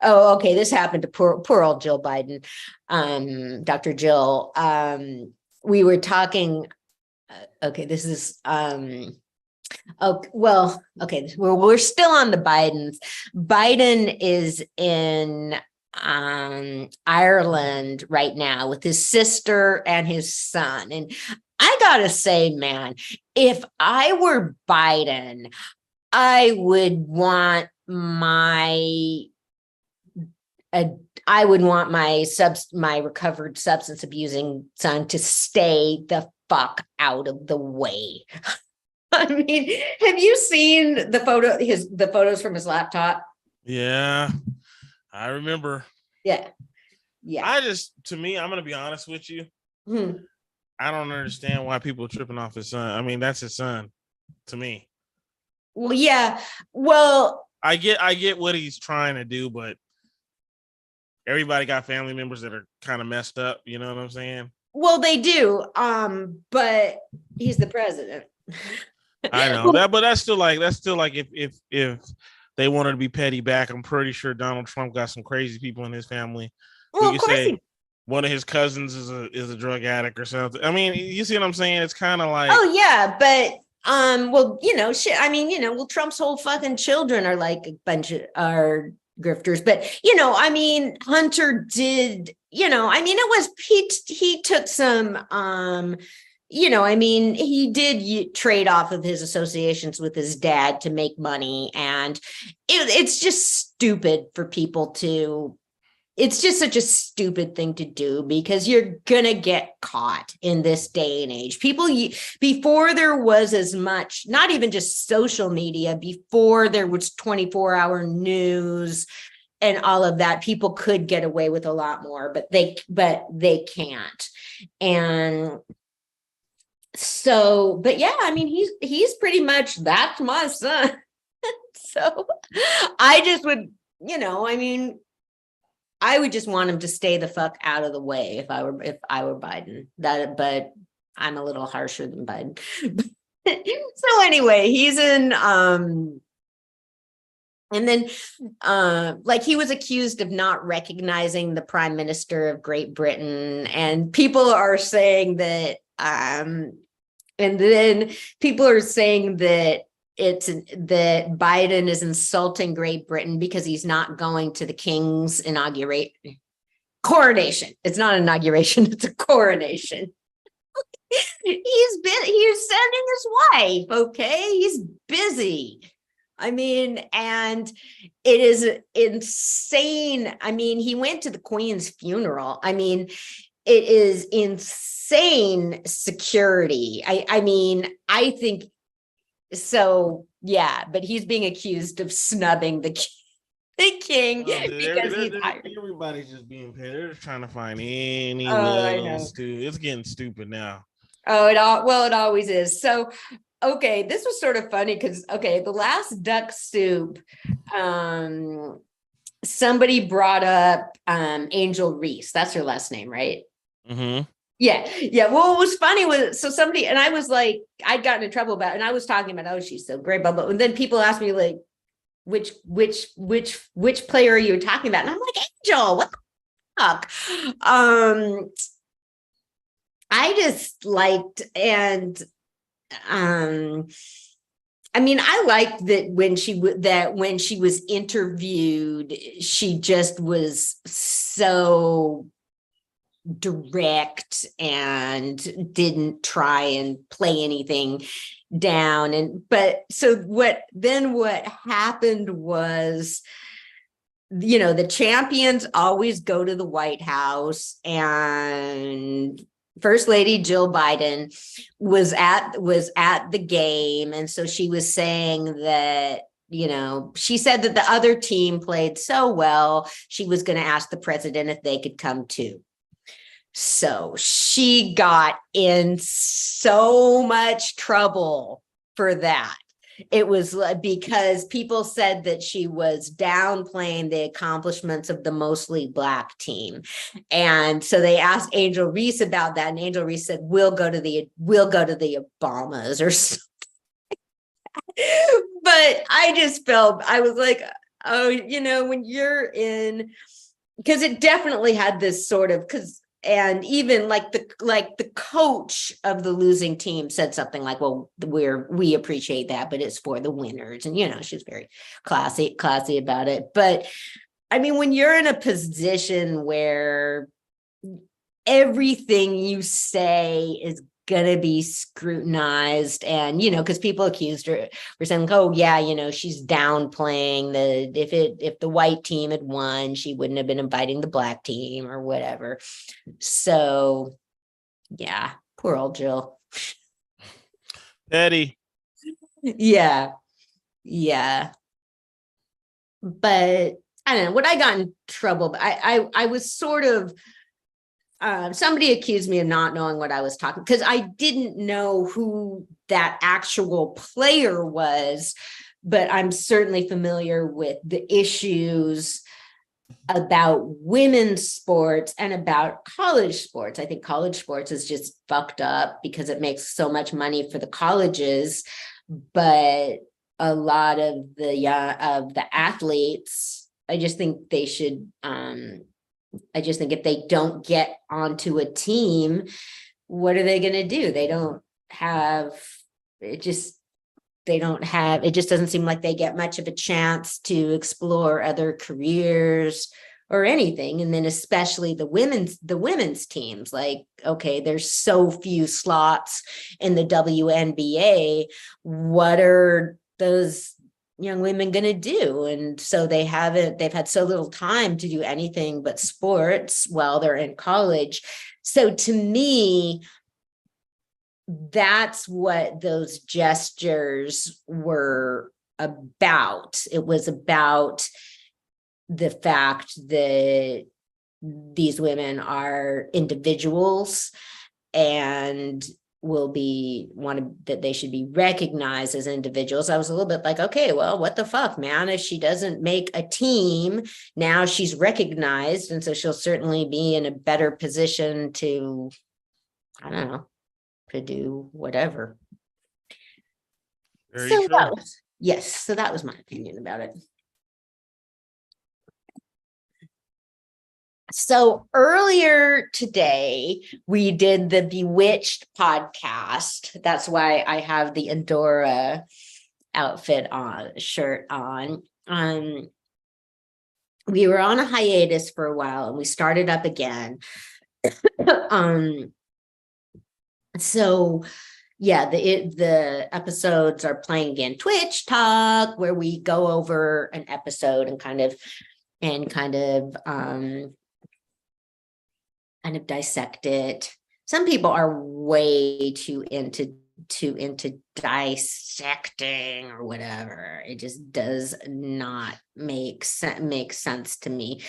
oh, okay, this happened to poor old Jill Biden, Dr. Jill. We were talking. Okay, this is oh, well, okay, we're still on the Bidens. Biden is in Ireland right now with his sister and his son. And I gotta say, man, if I were Biden, I would want my my recovered substance abusing son to stay the fuck out of the way. I mean, have you seen the photos from his laptop? Yeah, I remember. Yeah. To me, I'm gonna be honest with you. I don't understand why people are tripping off his son. I mean, that's his son to me. Well, yeah. Well, I get what he's trying to do, but everybody got family members that are kind of messed up. You know what I'm saying? Well, they do. But he's the president. I know that, but that's still like if they wanted to be petty back, I'm pretty sure Donald Trump got some crazy people in his family. Well, you could say one of his cousins is a drug addict or something. I mean, you see what I'm saying? It's kind of like, oh yeah, but well, shit. I mean, well, Trump's whole fucking children are like a bunch of grifters, but I mean, Hunter did. I mean, it was he took some. I mean, he did trade off of his associations with his dad to make money. And it's just stupid for people to, it's just such a stupid thing to do, because you're going to get caught in this day and age. People, before there was as much, not even just social media, before there was 24-hour news and all of that, people could get away with a lot more, but they can't. And so, but yeah, I mean, he's pretty much, that's my son. So I just would, I mean, I would just want him to stay the fuck out of the way if I were Biden. But I'm a little harsher than Biden. So anyway, he's in and then like he was accused of not recognizing the Prime Minister of Great Britain, and people are saying that and then people are saying that that Biden is insulting Great Britain because he's not going to the King's coronation. It's not inauguration, it's a coronation. He's sending his wife, okay? He's busy. I mean, and it is insane. I mean, he went to the Queen's funeral. I mean, it is insane security. I mean, I think so. Yeah, but he's being accused of snubbing the king because everybody's just being paid. They're just trying to find any little it's getting stupid now. Oh, it always is. So, okay, this was sort of funny because the last Duck Soup, somebody brought up Angel Reese. That's her last name, right? Mm-hmm. Yeah. Well, what was funny was, so somebody, and I was like, I'd gotten in trouble about it, and I was talking about, oh, she's so great, blah. And then people asked me like, which player are you talking about? And I'm like, Angel, what the fuck? I just liked, and I mean, I liked that when she was interviewed, she just was so direct and didn't try and play anything down. But what happened was, the champions always go to the White House, and First Lady Jill Biden was at the game. And so she was saying that, she said that the other team played so well, she was going to ask the president if they could come too. So she got in so much trouble for that. It was because people said that she was downplaying the accomplishments of the mostly Black team. And so they asked Angel Reese about that. And Angel Reese said, we'll go to the Obamas or something. But I just felt, I was like, oh, when you're in, because it definitely had this sort of, and even like the coach of the losing team said something like, well, we appreciate that, but it's for the winners. And, she's very classy about it. But I mean, when you're in a position where everything you say is gonna be scrutinized, and because people accused her, were saying, oh yeah, she's downplaying if the white team had won, she wouldn't have been inviting the Black team or whatever. So yeah, poor old Jill. Eddie. Yeah. But I don't know what I got in trouble, but I was sort of somebody accused me of not knowing what I was talking, because I didn't know who that actual player was, but I'm certainly familiar with the issues about women's sports and about college sports. I think college sports is just fucked up because it makes so much money for the colleges, but a lot of the athletes, I just think they should I just think if they don't get onto a team, what are they going to do? They don't have, it just doesn't seem like they get much of a chance to explore other careers or anything. And then especially the women's teams, like, okay, there's so few slots in the WNBA. What are those young women going to do? And so they've had so little time to do anything but sports while they're in college. So to me, that's what those gestures were about. It was about the fact that these women are individuals and that they should be recognized as individuals. I was a little bit like, okay, well, what the fuck, man? If she doesn't make a team, now she's recognized. And so she'll certainly be in a better position to, I don't know, to do whatever. Very so true. That was my opinion about it. So earlier today, we did the Bewitched podcast. That's why I have the Endora shirt on. We were on a hiatus for a while and we started up again. So yeah, the episodes are playing again. Twitch Talk, where we go over an episode and kind of dissect it. Some people are way too into dissecting or whatever. It just does not make sense to me.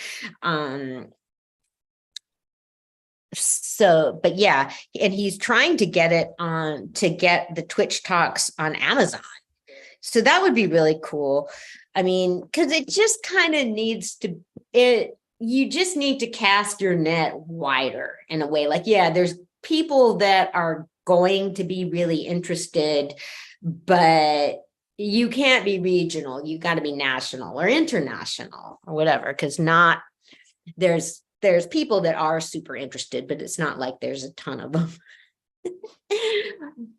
But yeah, and he's trying to get the Twitch Talks on Amazon. So that would be really cool. I mean, because it just kind of you just need to cast your net wider in a way. Like, yeah, there's people that are going to be really interested, but you can't be regional. You got to be national or international or whatever, because there's people that are super interested, but it's not like there's a ton of them.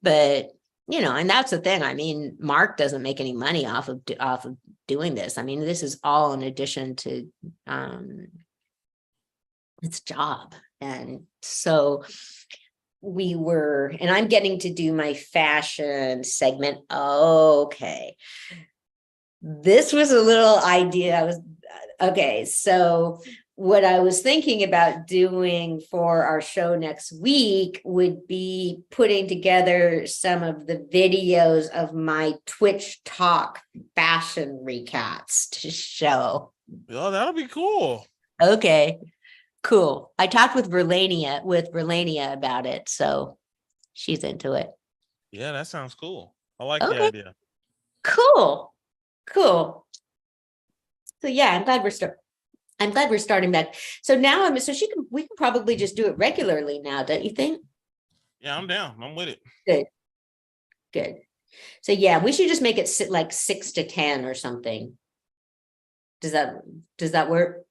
But and that's the thing. I mean, Mark doesn't make any money off of doing this. I mean, this is all in addition to its job. And so and I'm getting to do my fashion segment. Okay. This was a little idea. So what I was thinking about doing for our show next week would be putting together some of the videos of my Twitch Talk fashion recaps to show. Oh, that'll be cool. Okay, cool. I talked with Verlania about it, so she's into it. Yeah, that sounds cool. I like the idea. Cool. So yeah, I'm glad we're starting back. So now we can probably just do it regularly now, don't you think? Yeah, I'm down. I'm with it. Good. So yeah, we should just make it like 6 to 10 or something. Does that work?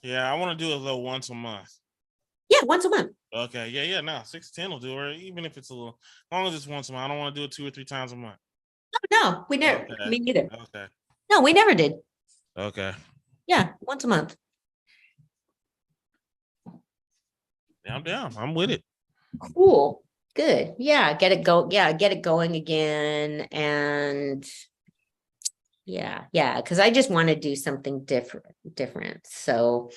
Yeah, I want to do it though once a month. Yeah, once a month. Okay. Yeah. No, 6 to 10 will do, or even if it's a little, as long as it's once a month. I don't want to do it 2 or 3 times a month. No, we never. Okay. Me neither. Okay. No, we never did. Okay. Yeah, once a month. Yeah, I'm down. I'm with it. Cool. Good. Yeah, get it going again. And yeah, because I just want to do something different. So,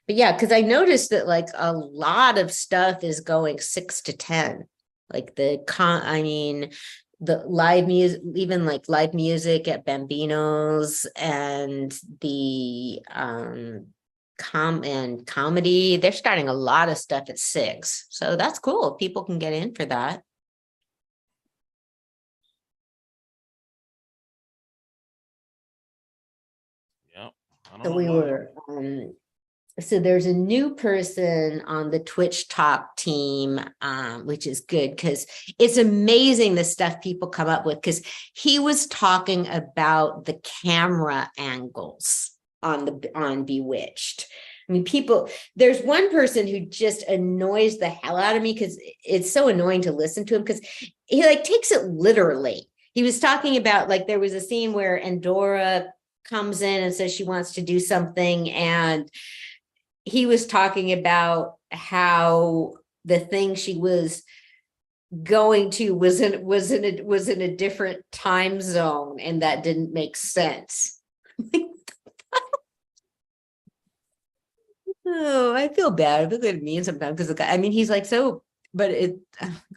but yeah, because I noticed that like a lot of stuff is going 6 to 10. Like the live music, even like live music at Bambino's, and the comedy, they're starting a lot of stuff at 6. So that's cool. People can get in for that. Yep. So there's a new person on the Twitch Talk team, which is good because it's amazing the stuff people come up with, because he was talking about the camera angles on Bewitched. I mean, there's one person who just annoys the hell out of me because it's so annoying to listen to him, because he like takes it literally. He was talking about, like, there was a scene where Endora comes in and says she wants to do something, and he was talking about how the thing she was going to was in a different time zone, and that didn't make sense. Oh, I feel bad. I feel good at me sometimes, because the guy, I mean, he's like, so, but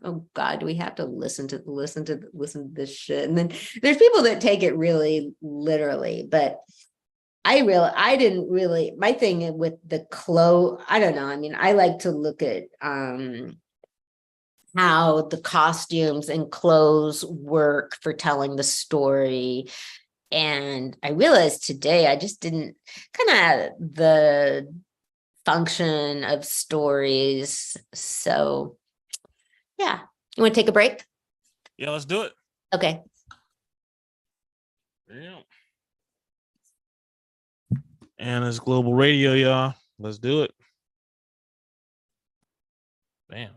oh God, do we have to listen to this shit? And then there's people that take it really literally, but I didn't really, my thing with the clothes, I don't know. I mean, I like to look at how the costumes and clothes work for telling the story. And I realized today I just didn't kind of the function of stories. So yeah. You want to take a break? Yeah, let's do it. Okay. Yeah. And it's Global Radio, y'all. Let's do it. Bam.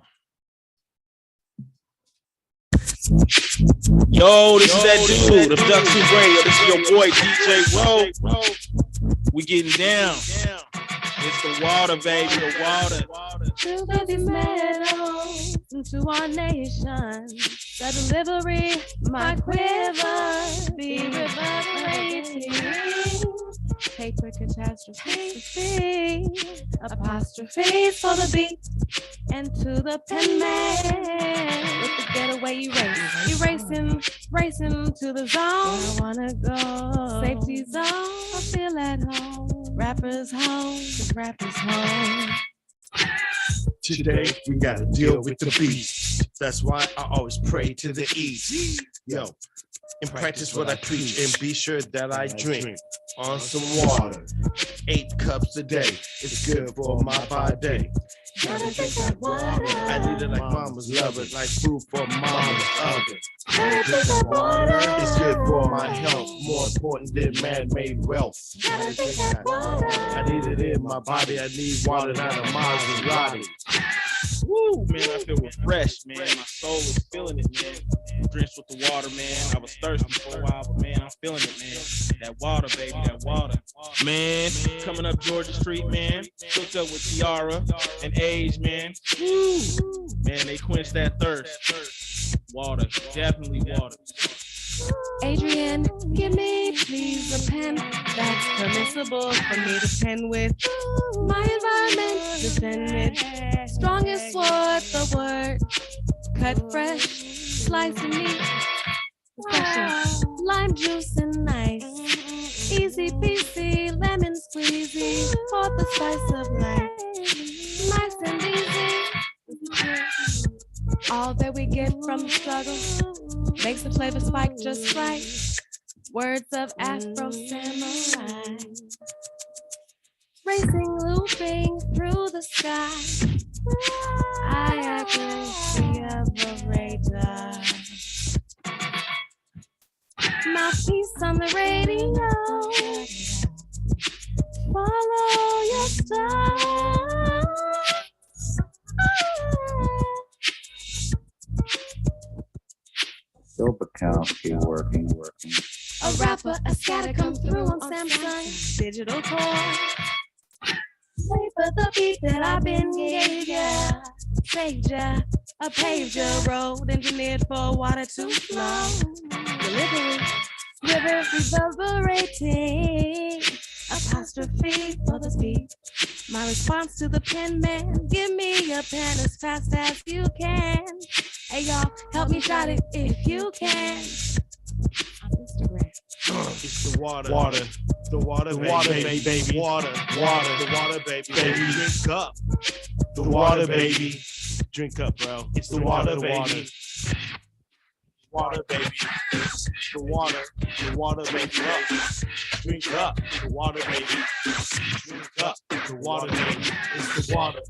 Yo, this is that dude, Abduction Radio. This is your boy, DJ Rowe. We getting down. It's the water, baby, the water. To these meadows, into our nation, the delivery, my quiver, be reverberating. Paper catastrophe, apostrophes for the beat, and to the pen man with the getaway racing to the zone. Where I wanna go, safety zone. I feel at home. Rappers home, rappers home. Today we gotta deal with the beast. That's why I always pray to the east. Yo, and practice what I preach, and be sure that I drink on some water. 8 cups a day, it's good for my body. I need it like mama's love it, like food for mama's oven. It's good for my health, more important than man-made wealth. I need it in my body, I need water, not a Maserati. Woo, man, I feel refreshed, man. My soul is feeling it, man. Drenched with the water, man. I was thirsty for a while, but man, I'm feeling it, man. That water, baby, that water. Man, coming up Georgia Street, man. Hooked up with Tiara and Age, man. Woo, man, they quenched that thirst. Water, definitely water. Adrian, give me please a pen that's permissible for me to pen with. My environment to pen with. Strongest sword, the word. Cut fresh, slice meat. Special lime juice and ice. Easy peasy, lemon squeezy. For the spice of life. Nice and easy. All that we get from the struggle makes the flavor spike just right. Words of Afro samurai, racing, looping through the sky. I accuracy of a radar. Mouthpiece on the radio. Follow your star. Silver count, keep working. A rapper, a scatter come through on Samsung digital toy. Wait for the beat that I've been gave ya. Saved ya, a paved ya road engineered for water to flow. Delivery, river reverberating. Apostrophe for the speed. My response to the pen man, give me a pen as fast as you can. Hey y'all, help me shout it if you can. On Instagram. It's the water, the water, baby, water, the water, baby, drink up. The water, baby, drink up, bro. It's the water, baby. Water, baby. The water, baby, up. Drink up. The water, baby. Drink up. The water, baby. It's the water.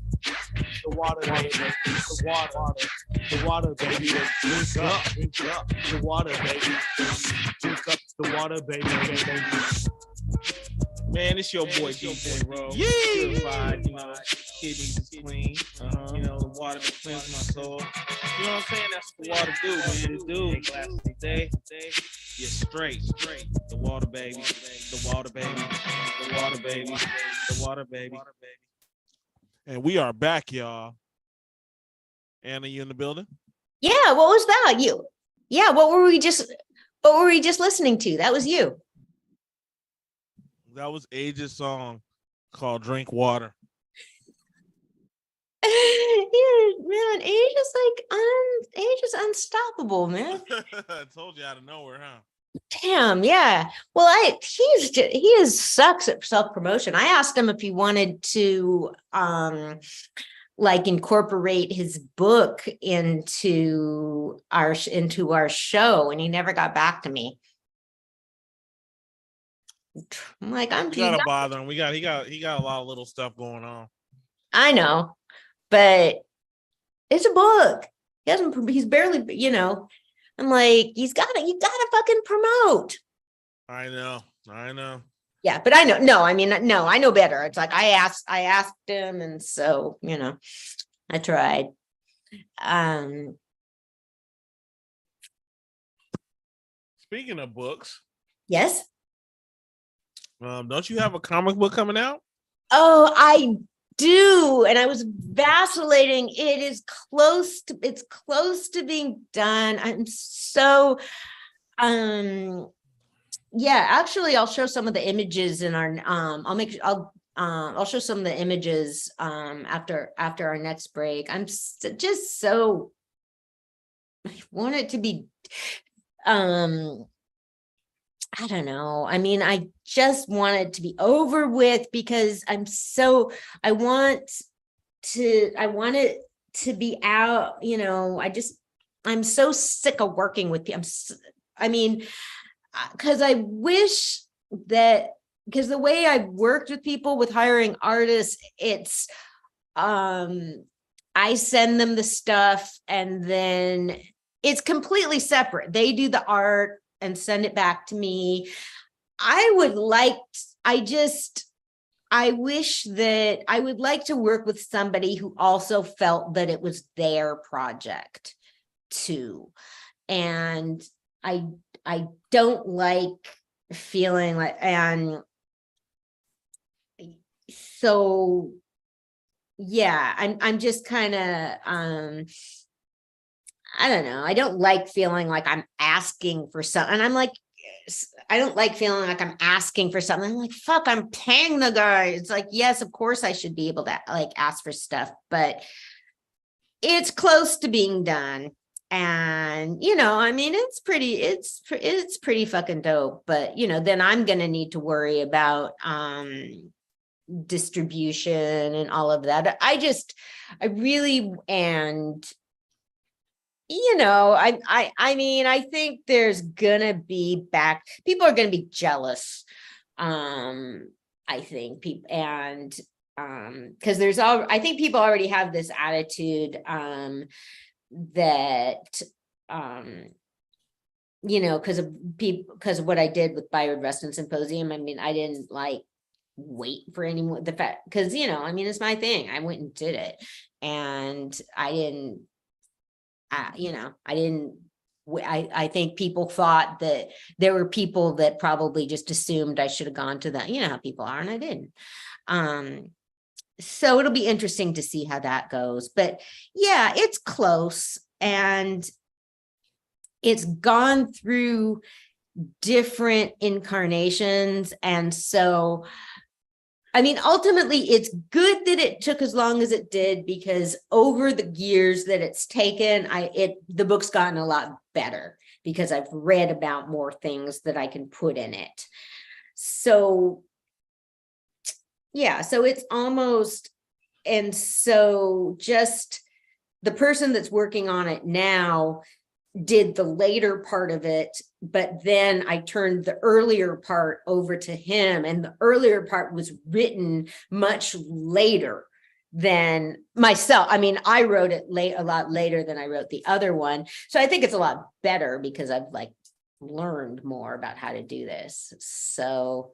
The water, baby. The water. The water, baby. Drink up. Drink up. The water, baby. Drink up. The water, baby. Man, it's your boy DJ Rowe. Yeah. Purified, you know, kidneys is clean. You know, the water that cleans my soul. You know what I'm saying? That's what the water do, man. It do. Glasses a day. You're straight. The water, baby. The water, baby. The water, baby. The water, baby. And we are back, y'all. Anna, you in the building? Yeah, what was that? You? Yeah, what were we just listening to? That was you. That was Age's song called Drink Water. Yeah, man, Age is unstoppable, man. I told you out of nowhere, huh? Damn, yeah. Well, he sucks at self-promotion. I asked him if he wanted to like incorporate his book into our show, and he never got back to me. I'm like, You gotta bother him. He got a lot of little stuff going on. I know, but it's a book. He's barely, you know. I'm like, you gotta fucking promote. I know. Yeah, but I know. No, I mean, no, I know better. It's like I asked him, and so, you know, I tried. Speaking of books, Yes. Don't you have a comic book coming out? Oh, I do, and I was vacillating. It's close to being done. I'm so yeah, actually I'll show some of the images in our I'll show some of the images after our next break. I'm just so, I want it to be I don't know. I mean, I just want it to be over with because I want it to be out, you know. I'm so sick of working with people. Because I wish that, because the way I've worked with people with hiring artists, it's, I send them the stuff and then it's completely separate. They do the art and send it back to me. I would like to work with somebody who also felt that it was their project too. And I don't like feeling like, and so yeah, I'm just kind of I don't know. I don't like feeling like I'm asking for something. And I'm like, I don't like feeling like I'm asking for something. I'm like, fuck, I'm paying the guy. It's like, yes, of course I should be able to like ask for stuff, but it's close to being done. And, you know, I mean, it's pretty fucking dope, but you know, then I'm going to need to worry about, distribution and all of that. you know, I mean, I think there's gonna be people are gonna be jealous. I think people and because I think people already have this attitude that you know, because of what I did with Bayard Rustin Symposium. I mean, I didn't like wait for anyone the fact because you know, I mean, it's my thing. I went and did it, and I didn't. You know, I think people thought that there were people that probably just assumed I should have gone to that. You know how people are, and I didn't. So it'll be interesting to see how that goes. But yeah, it's close, and it's gone through different incarnations. And so, I mean, ultimately, it's good that it took as long as it did, because over the years that it's taken, the book's gotten a lot better because I've read about more things that I can put in it. So, yeah, so it's almost, and so just the person that's working on it now did the later part of it, but then I turned the earlier part over to him, and the earlier part was written much later than myself. I mean, I wrote it a lot later than I wrote the other one. So I think it's a lot better because I've like learned more about how to do this. So,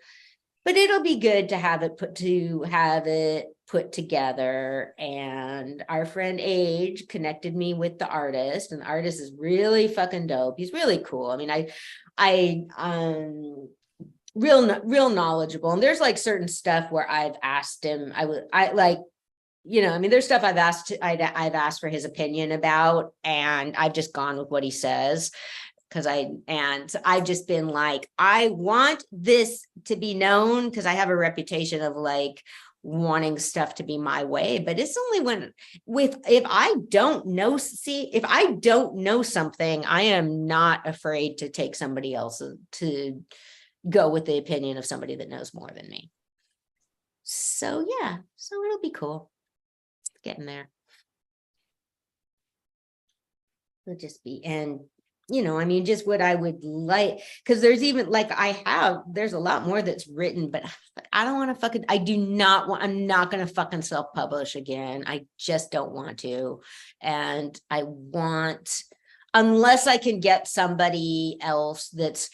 but it'll be good to have it put together. And our friend Age connected me with the artist, and the artist is really fucking dope. He's really cool. I mean, real knowledgeable. And there's like certain stuff where I've asked him, you know, I mean, there's stuff I've asked for his opinion about, and I've just gone with what he says. I've just been like, I want this to be known because I have a reputation of like wanting stuff to be my way, but it's only if I don't know something, I am not afraid to take somebody else to go with the opinion of somebody that knows more than me. So yeah, so it'll be cool. It's getting there. It'll just be, and you know, I mean, just what I would like, because there's even like there's a lot more that's written, but I don't want to I'm not going to fucking self-publish again. I just don't want to. And unless I can get somebody else that's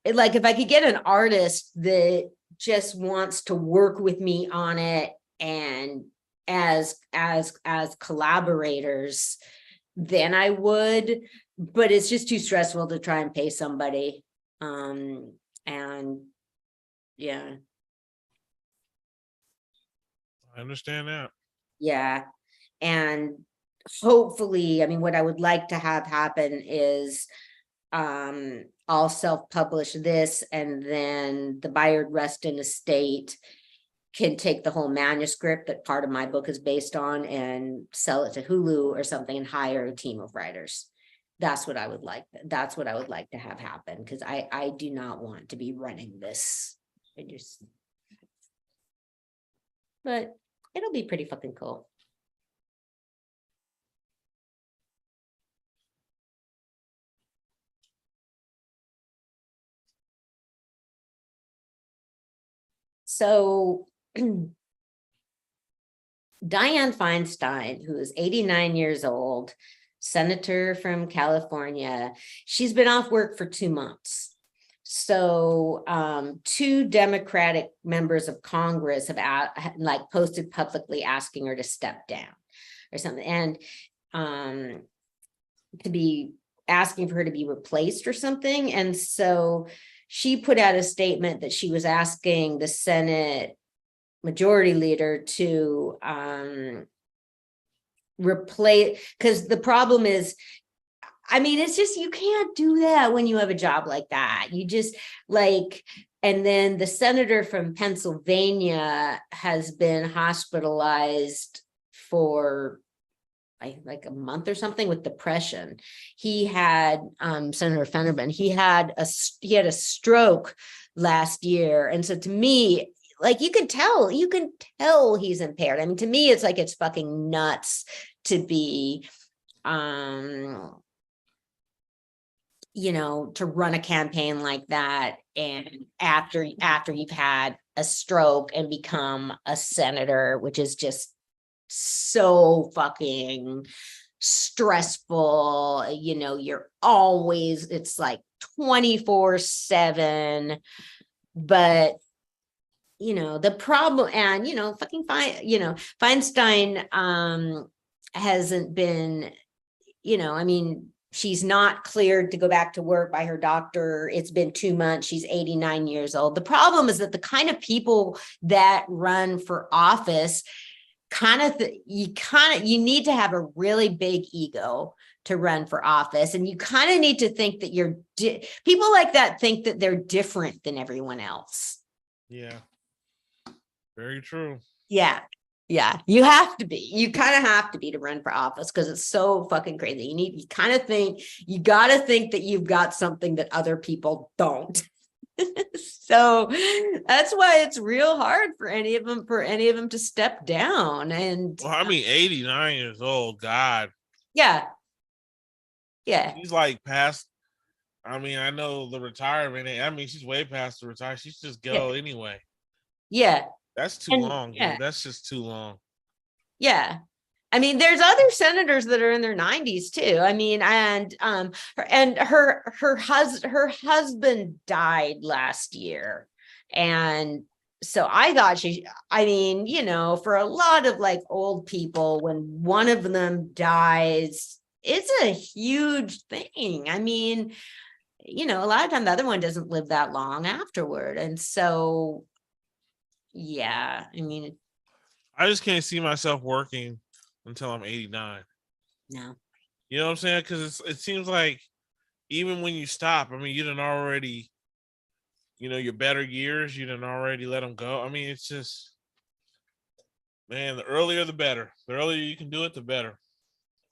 like, if I could get an artist that just wants to work with me on it and as collaborators, then I would. But it's just too stressful to try and pay somebody. And yeah. I understand that. Yeah. And hopefully, I mean, what I would like to have happen is I'll self-publish this, and then the Bayard Rustin estate can take the whole manuscript that part of my book is based on and sell it to Hulu or something and hire a team of writers. That's what I would like. That's what I would like to have happen, because I do not want to be running this. But it'll be pretty fucking cool. So Dianne Feinstein, who is 89 years old, senator from California, she's been off work for 2 months. So 2 Democratic members of Congress have posted publicly asking her to step down or something, and to be asking for her to be replaced or something. And so she put out a statement that she was asking the Senate Majority Leader to replace, because the problem is, I mean, it's just, you can't do that when you have a job like that. You just like, and then the senator from Pennsylvania has been hospitalized for like a month or something with depression. He had Senator Fennerman, he had a stroke last year. And so to me, like, you can tell he's impaired. I mean, to me, it's like, it's fucking nuts to be you know, to run a campaign like that, and after you've had a stroke and become a senator, which is just so fucking stressful. You know, you're always, it's like 24/7. But you know, the problem, and you know, fucking fine, you know, Feinstein hasn't been, you know, I mean, she's not cleared to go back to work by her doctor. It's been 2 months. She's 89 years old. The problem is that the kind of people that run for office you need to have a really big ego to run for office. And you kind of need to think that people like that think that they're different than everyone else. Yeah. Very true. Yeah. Yeah. You have to be. You kind of have to be to run for office because it's so fucking crazy. You got to think that you've got something that other people don't. So that's why it's real hard for any of them to step down. And well, I mean, 89 years old, God. Yeah. She's like past. I mean, I know the retirement. I mean, she's way past the retire. She's just go anyway. Yeah. That's too long. Dude. That's just too long. Yeah. I mean, there's other senators that are in their 90s too. I mean, her husband died last year. And so I thought you know, for a lot of like old people, when one of them dies, it's a huge thing. I mean, you know, a lot of time the other one doesn't live that long afterward. And so, yeah, I mean, I just can't see myself working until I'm 89. No. You know what I'm saying? Because it seems like even when you stop, I mean, you done already, you know, your better years, you done already let them go. I mean, it's just, man, the earlier the better. The earlier you can do it, the better.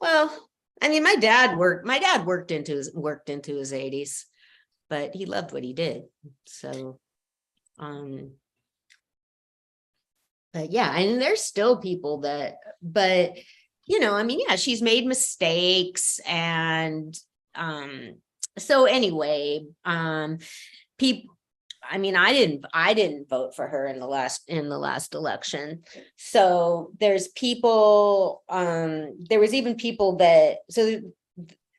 Well, I mean, my dad worked into his 80s, but he loved what he did. So, but yeah, and there's still people but you know, I mean, yeah, she's made mistakes. And so anyway, people, I mean, I didn't vote for her in the last election. So there's people, there was even people that, so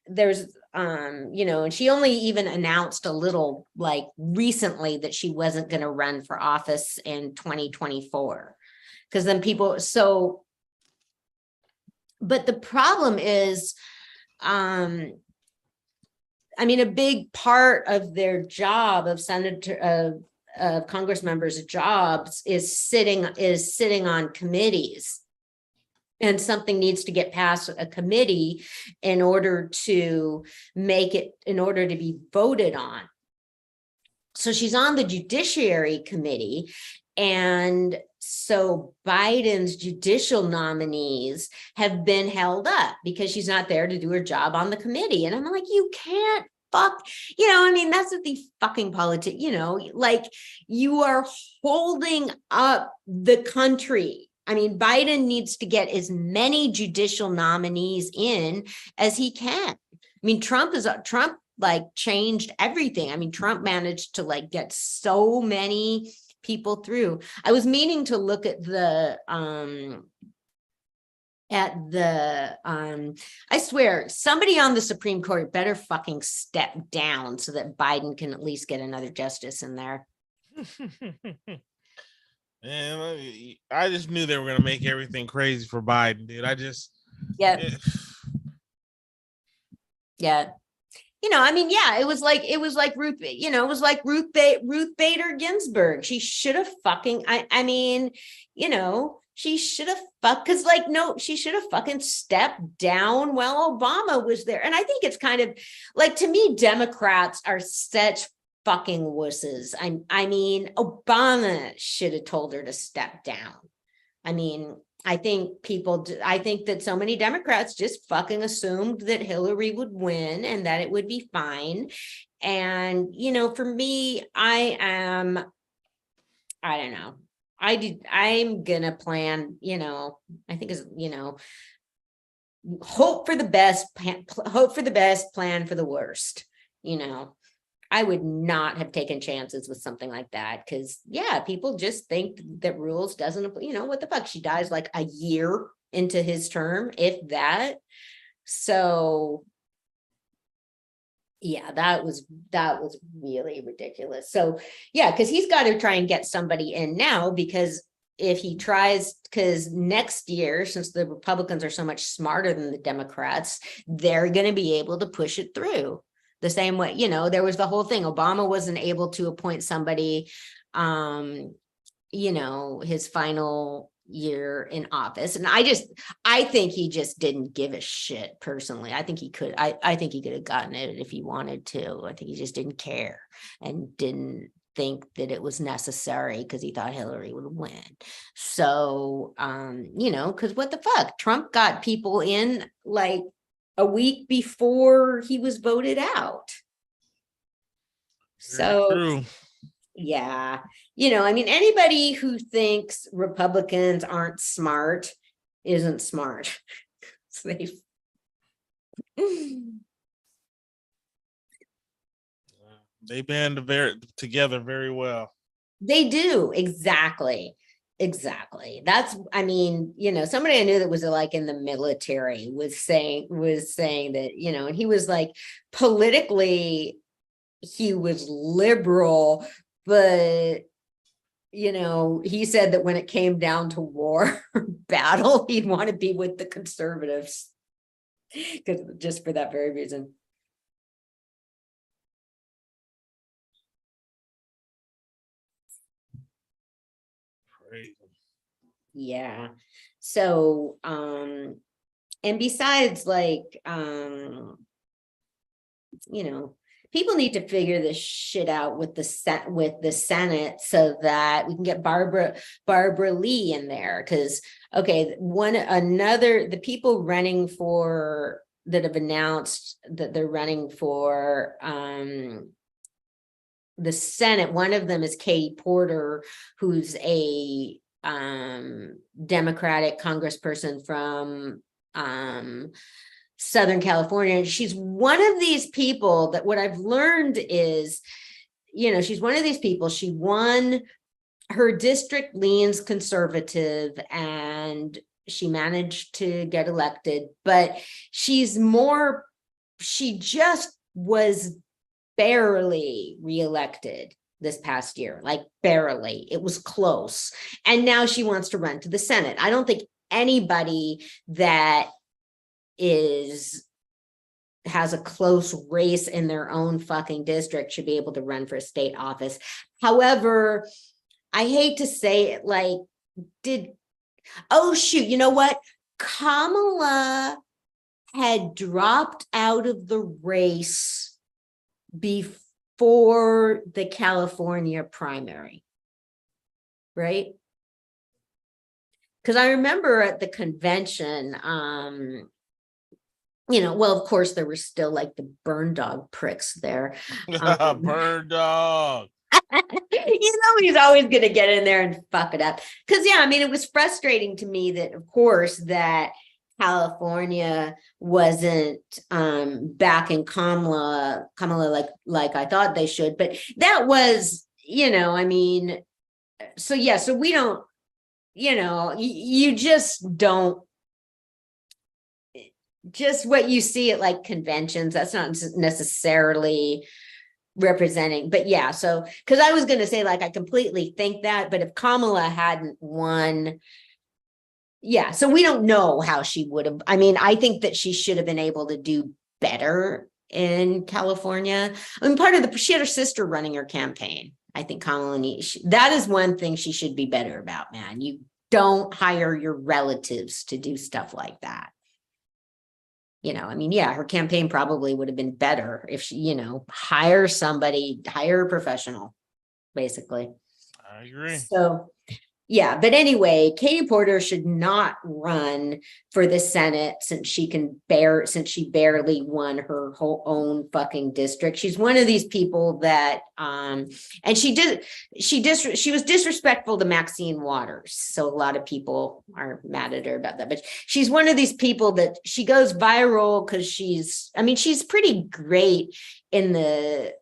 there's you know, and she only even announced a little like recently that she wasn't going to run for office in 2024. Because then people, but the problem is, I mean, a big part of their job of Congress members' jobs is sitting on committees. And something needs to get past a committee in order to be voted on. So she's on the Judiciary Committee. And so Biden's judicial nominees have been held up because she's not there to do her job on the committee. And I'm like, you can't you know, I mean, that's what the fucking politics, you know, like you are holding up the country. I mean, Biden needs to get as many judicial nominees in as he can. I mean, Trump like changed everything. I mean, Trump managed to like get so many people through. I was meaning to look at I swear somebody on the Supreme Court better fucking step down so that Biden can at least get another justice in there. Man, I just knew they were going to make everything crazy for Biden, dude. Yeah. You know, I mean, yeah, it was like Ruth, you know, it was like Ruth Bader Ginsburg. She should have fucking, I mean, you know, she should have she should have fucking stepped down while Obama was there. And I think it's kind of like, to me, Democrats are such fucking wusses. I mean, Obama should have told her to step down. I mean, I think that so many Democrats just fucking assumed that Hillary would win and that it would be fine. And, you know, for me, I don't know. I'm gonna plan, you know, I think is, you know, hope for the best, plan for the worst. you know, I would not have taken chances with something like that because, yeah, people just think that rules doesn't, you know, what the fuck? She dies like a year into his term, if that. So, yeah, that was really ridiculous. So, yeah, because he's got to try and get somebody in now because if he tries, because next year, since the Republicans are so much smarter than the Democrats, they're going to be able to push it through. The same way, you know, there was the whole thing. Obama wasn't able to appoint somebody, you know, his final year in office. And I think he just didn't give a shit personally. I think he could, I think he could have gotten it if he wanted to. I think he just didn't care and didn't think that it was necessary because he thought Hillary would win. So, you know, because what the fuck? Trump got people in like a week before he was voted out. So, yeah, you know, I mean, anybody who thinks Republicans aren't smart isn't smart. So they band together very well. They do, exactly. That's, I mean, you know, somebody I knew that was like in the military was saying that, you know, and he was like politically he was liberal, but you know, he said that when it came down to war battle, he'd want to be with the conservatives because just for that very reason. Yeah. So, and besides, like, you know, people need to figure this shit out with the Senate so that we can get Barbara Lee in there. Because, okay, the people running for that have announced that they're running for the Senate, one of them is Katie Porter, who's a Democratic congressperson from Southern California. She's one of these people that what I've learned is, you know, she's one of these people. She won, her district leans conservative and she managed to get elected, but she just was barely reelected this past year, like barely. It was close. And now she wants to run to the Senate. I don't think anybody that has a close race in their own fucking district should be able to run for a state office. However, I hate to say it, like, oh shoot, you know what? Kamala had dropped out of the race before the California primary, right? Because I remember at the convention, you know, well, of course, there were still like the burn dog pricks there. Burn dog. You know, he's always going to get in there and fuck it up. Because, yeah, I mean, it was frustrating to me that, of course, that California wasn't backing Kamala like I thought they should. But that was, you know, I mean, so yeah, so we don't, you know, you just don't, just what you see at like conventions, that's not necessarily representing, but yeah, so because I was going to say, like, I completely think that, but if Kamala hadn't won, yeah, so we don't know how she would have. I mean, I think that she should have been able to do better in California. I mean, she had her sister running her campaign. I think Kamala that is one thing she should be better about, man. You don't hire your relatives to do stuff like that. You know, I mean, yeah, her campaign probably would have been better if she, you know, hire a professional, basically. I agree. So, Yeah, but anyway, Katie Porter should not run for the Senate since she barely won her whole own fucking district. She's one of these people that and she was disrespectful to Maxine Waters. So a lot of people are mad at her about that. But she's one of these people that she goes viral because she's pretty great in the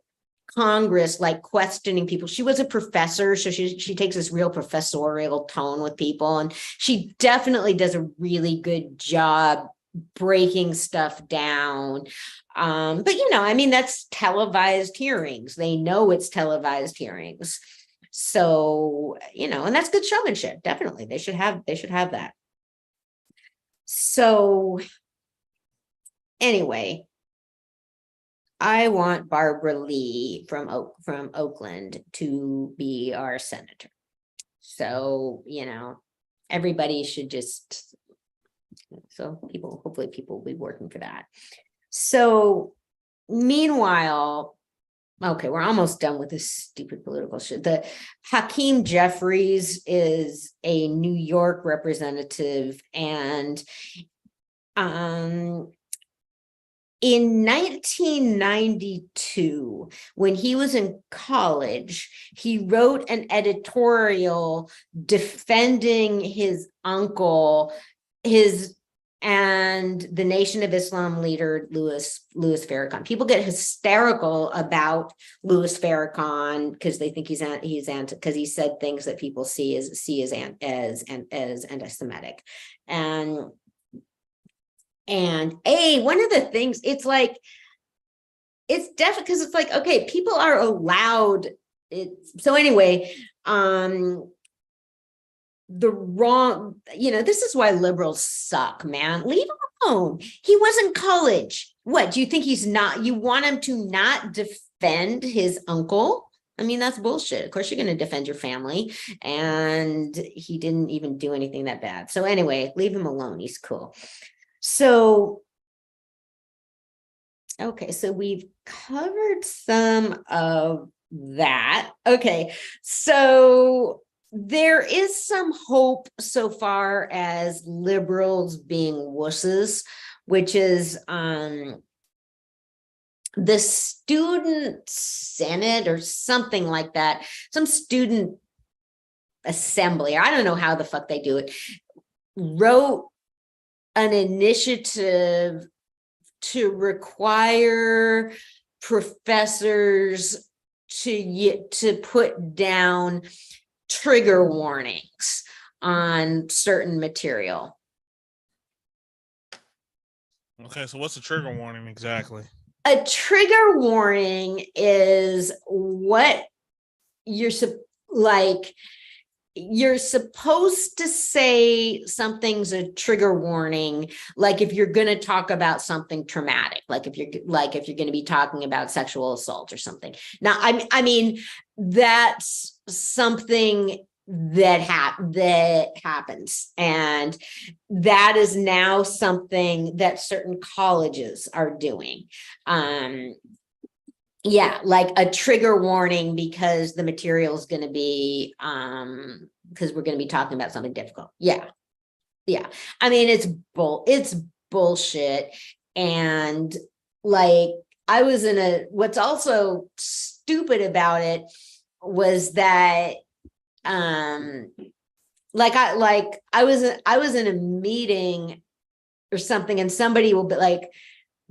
Congress, like questioning people. She was a professor, so she takes this real professorial tone with people, and she definitely does a really good job breaking stuff down. But that's televised hearings. They know it's televised hearings. So, and that's good showmanship. Definitely. They should have that. So anyway, I want Barbara Lee from Oakland to be our senator. So, everybody should just, hopefully people will be working for that. So meanwhile, okay, we're almost done with this stupid political shit. The Hakeem Jeffries is a New York representative, and in 1992, when he was in college, he wrote an editorial defending his uncle, and the Nation of Islam leader, Louis Farrakhan. People get hysterical about Louis Farrakhan because they think he's anti, because he said things that people see as anti-Semitic. And one of the things, it's like, it's definitely because it's like, okay, people are allowed it. So anyway, this is why liberals suck, man. Leave him alone. He was in college. What, do you think you want him to not defend his uncle? I mean, that's bullshit. Of course, you're going to defend your family. And he didn't even do anything that bad. So anyway, leave him alone. He's cool. So, okay, so we've covered some of that. Okay, so there is some hope so far as liberals being wusses, which is the student senate or something like that, some student assembly, I don't know how the fuck they do it, wrote an initiative to require professors to put down trigger warnings on certain material. Okay, so what's a trigger warning exactly? A trigger warning is what you're supposed to say something's a trigger warning, like if you're going to talk about something traumatic, like if you're going to be talking about sexual assault or something. Now, I mean, that's something that happens, and that is now something that certain colleges are doing. Yeah, like a trigger warning because the material is going to be, because we're going to be talking about something difficult. Yeah. I mean, it's bullshit. And like, what's also stupid about it was that, I was in a meeting or something, and somebody will be like,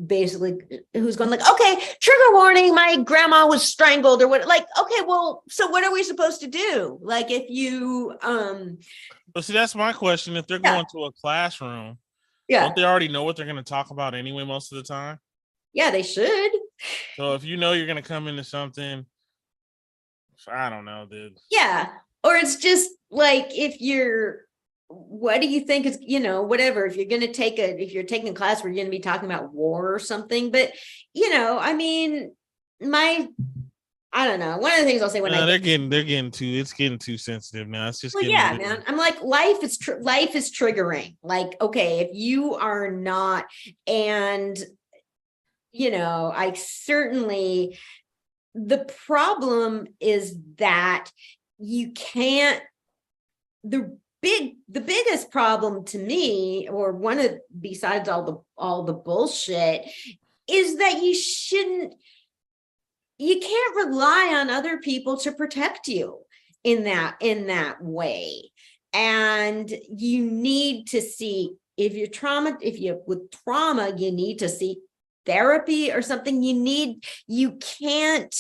basically, who's going like, okay, trigger warning, my grandma was strangled or what, like, okay, well, so what are we supposed to do? Like, if you But see, that's my question. If they're going to a classroom, don't they already know what they're going to talk about anyway most of the time? Yeah, they should. So if you know you're going to come into something, I don't know, dude. Yeah, or it's just like, what do you think is, whatever, if you're taking a class where you're going to be talking about war or something, but, I mean, I don't know. One of the things I'll say when they're getting too sensitive now. It's just, man. I'm like, life is triggering. Like, okay, if you are not, and, I certainly, the problem is that you can't the biggest problem to me, or one of, besides all the bullshit, is that you can't rely on other people to protect you in that way. And you need to see, if with trauma, you need to seek therapy or something. You can't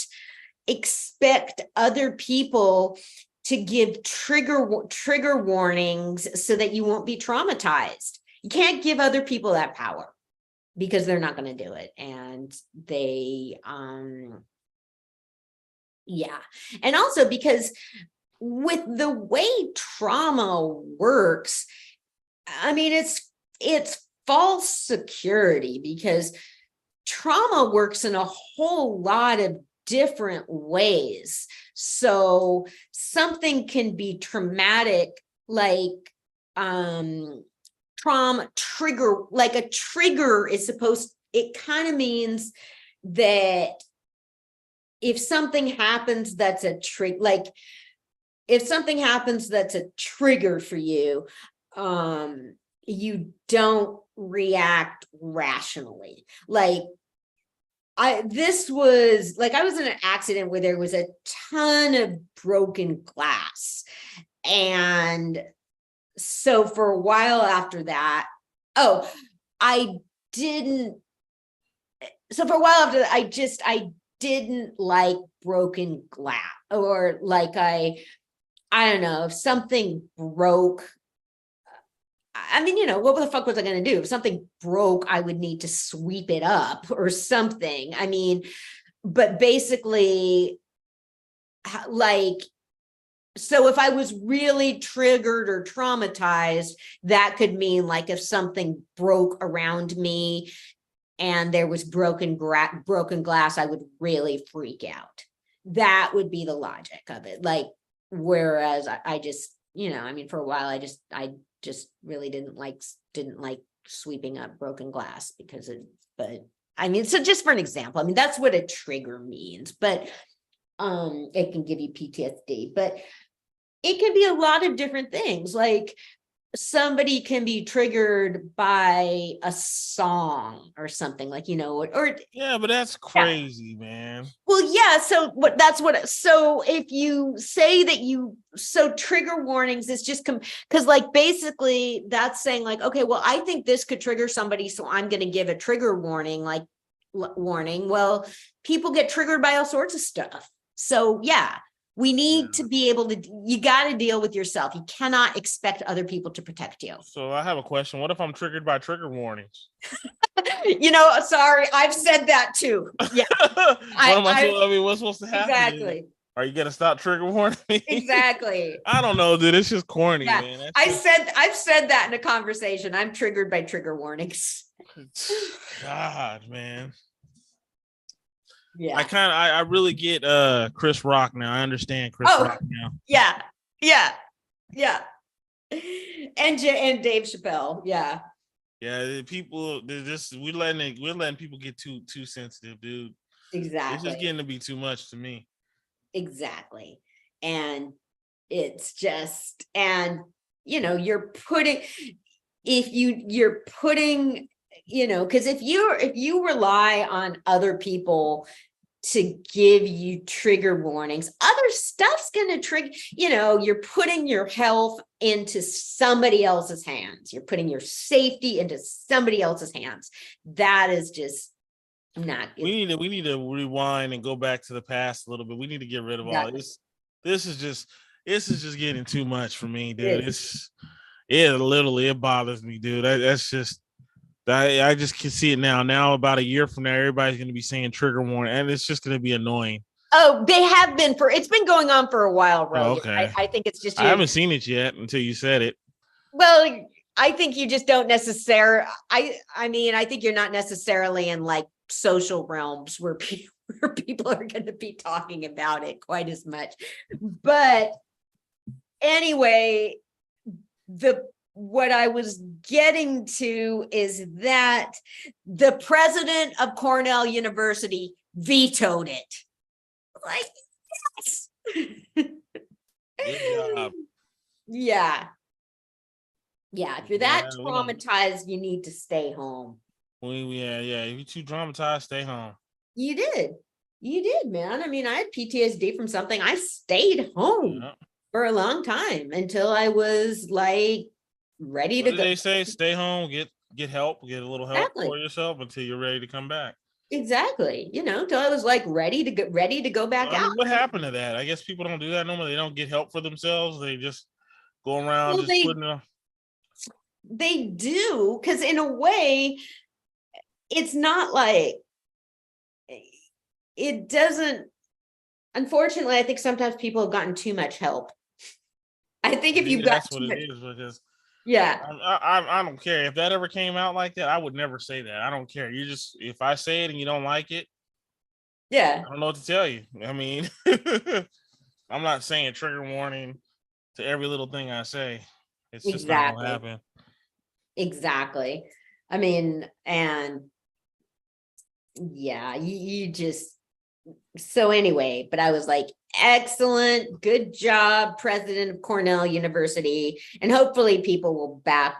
expect other people to give trigger warnings so that you won't be traumatized. You can't give other people that power, because they're not going to do it. And they, yeah. And also because with the way trauma works, I mean, it's false security, because trauma works in a whole lot of different ways. So something can be traumatic, like trauma trigger, like a trigger is it kind of means that if something happens that's a trigger, like if something happens that's a trigger for you, you don't react rationally. Like I was in an accident where there was a ton of broken glass. And so for a while after that, I didn't like broken glass, or like I don't know, if something broke, I mean, what the fuck was I going to do? If something broke, I would need to sweep it up or something. I mean, but basically, like, so if I was really triggered or traumatized, that could mean like if something broke around me and there was broken glass, I would really freak out. That would be the logic of it. Like, whereas I just, I mean, for a while, I just really didn't like sweeping up broken glass but I mean, so just for an example, I mean, that's what a trigger means, but it can give you PTSD, but it can be a lot of different things. Like somebody can be triggered by a song or something, like, or yeah, but that's crazy, man. Well, yeah. So so if you say that so trigger warnings is just because like basically that's saying like, okay, well, I think this could trigger somebody, so I'm going to give a trigger warning, like warning. Well, people get triggered by all sorts of stuff. So yeah. We need to be able to, you got to deal with yourself. You cannot expect other people to protect you. So I have a question. What if I'm triggered by trigger warnings? Sorry, I've said that too. Yeah. What's supposed to happen? Exactly. Are you going to stop trigger warning me? Exactly. I don't know, dude. It's just corny, man. I've said that in a conversation. I'm triggered by trigger warnings. God, man. Yeah, I really get Chris Rock now. I understand Chris Rock now. Yeah. And Dave Chappelle. Yeah. Yeah, people, we're letting people get too sensitive, dude. Exactly. It's just getting to be too much to me. Exactly. And it's just, and you're putting, because if you rely on other people to give you trigger warnings, other stuff's going to trigger, you're putting your health into somebody else's hands. You're putting your safety into somebody else's hands. That is just not good. We need to rewind and go back to the past a little bit. We need to get rid of all this. This is just getting too much for me, dude. It bothers me, dude. That's just, I just can see it now. Now, about a year from now, everybody's going to be saying trigger warning, and it's just going to be annoying. Oh, they have been it's been going on for a while, Rogan. Oh, okay. I think it's just, I haven't seen it yet until you said it. Well, I think you just don't necessarily, I mean, I think you're not necessarily in like social realms where people are going to be talking about it quite as much. But anyway, what I was getting to is that the president of Cornell University vetoed it. Like, yes. Good job. Yeah. Yeah, if you're that Yeah, we don't- traumatized, you need to stay home. yeah. If you're too traumatized, stay home. You did. You did, man. I mean, I had PTSD from something. I stayed home Yeah. for a long time until I was like ready What to did go. they say? Stay home, get help, get a little help Exactly. for yourself until you're ready to come back. Exactly. You know, until I was like ready to go back I out. mean, what happened to that? I guess people don't do that no more. They don't get help for themselves. They just go around Well, just putting them. They do, because in a way, it's not like it doesn't. Unfortunately, I think sometimes people have gotten too much help. I think if you've got That's what too it much, is, because yeah, I don't care if that ever came out like that. I would never say that. I don't care. You just, if I say it and you don't like it, yeah, I don't know what to tell you. I mean, I'm not saying trigger warning to every little thing I say. It's just not gonna exactly, happen. exactly. I mean, and yeah, you just so anyway, but I was like, excellent, good job, president of Cornell University, and hopefully people will back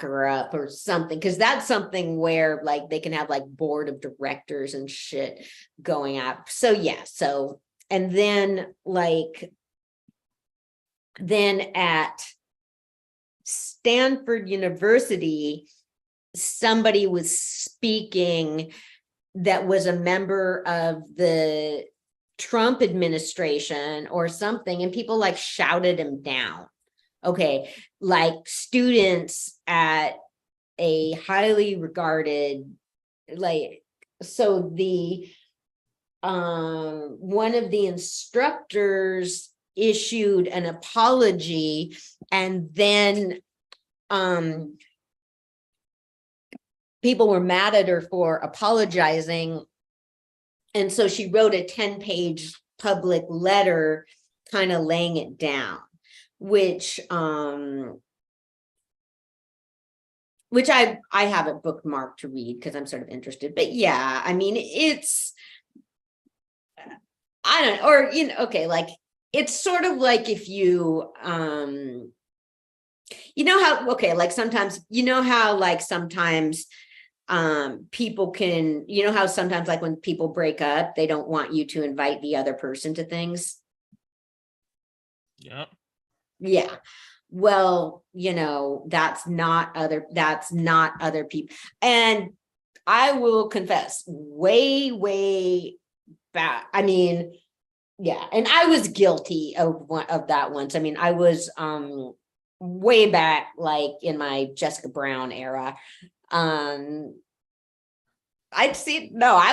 her up or something, because that's something where like they can have like board of directors and shit going out. So yeah, so and then like then at Stanford University, somebody was speaking that was a member of the Trump administration or something, and people like shouted him down. Okay, like students at a highly regarded, like, so the one of the instructors issued an apology, and then people were mad at her for apologizing. And so she wrote a 10-page public letter kind of laying it down, which I have it bookmarked to read because I'm sort of interested. But yeah, I mean, it's, I don't know, or, you know, okay, like it's sort of like if you you know how, okay, like sometimes, you know how like sometimes people can, you know how sometimes like when people break up, they don't want you to invite the other person to things. Yeah. Yeah. Well, you know, that's not other people. And I will confess, way back. I mean, yeah, and I was guilty of that once. I mean, I was way back, like in my Jessica Brown era. I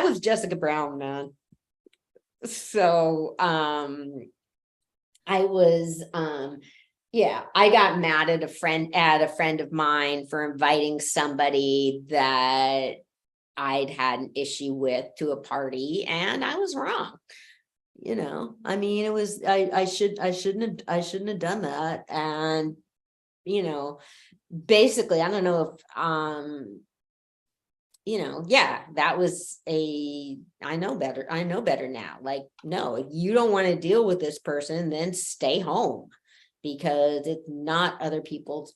was Jessica Brown, man. So I was yeah, I got mad at a friend of mine for inviting somebody that I'd had an issue with to a party, and I was wrong. You know, I mean, it was I shouldn't have done that. And you know, basically, I don't know if you know, yeah, that was I know better now. Like, no, if you don't want to deal with this person, then stay home, because it's not other people's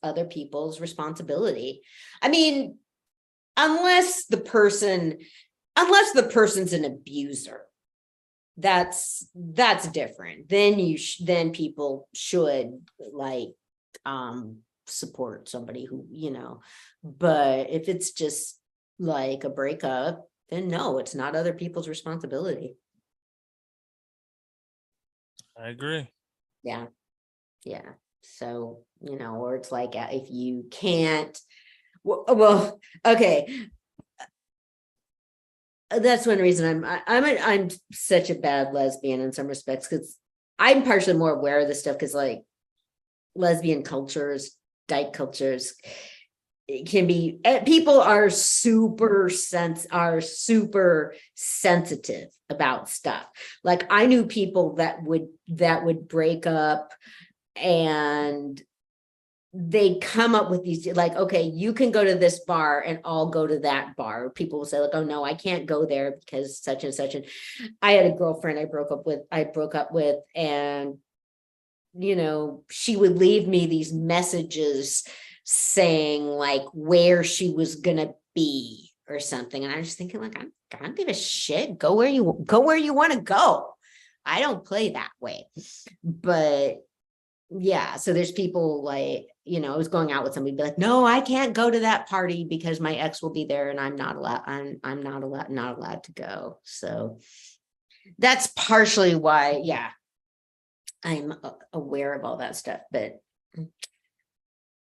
responsibility. I mean, unless the person's an abuser, that's different. Then then people should like support somebody who, you know, but if it's just like a breakup, then no, it's not other people's responsibility. I agree. Yeah. So, you know, or it's like if you can't, well, okay. That's one reason I'm such a bad lesbian in some respects, because I'm partially more aware of this stuff, because like lesbian cultures, dyke cultures, it can be, people are super sensitive about stuff. Like I knew people that would break up, and they come up with these like, okay, you can go to this bar and I'll go to that bar. People will say like, oh no, I can't go there because such and such. And I had a girlfriend I broke up with, and you know, she would leave me these messages saying like where she was gonna be or something. And I was thinking like, I don't give a shit. Go where you want to go. I don't play that way. But yeah, so there's people like, you know, I was going out with somebody, be like, no, I can't go to that party because my ex will be there and I'm not allowed, I'm not allowed to go. So that's partially why, yeah, I'm aware of all that stuff. But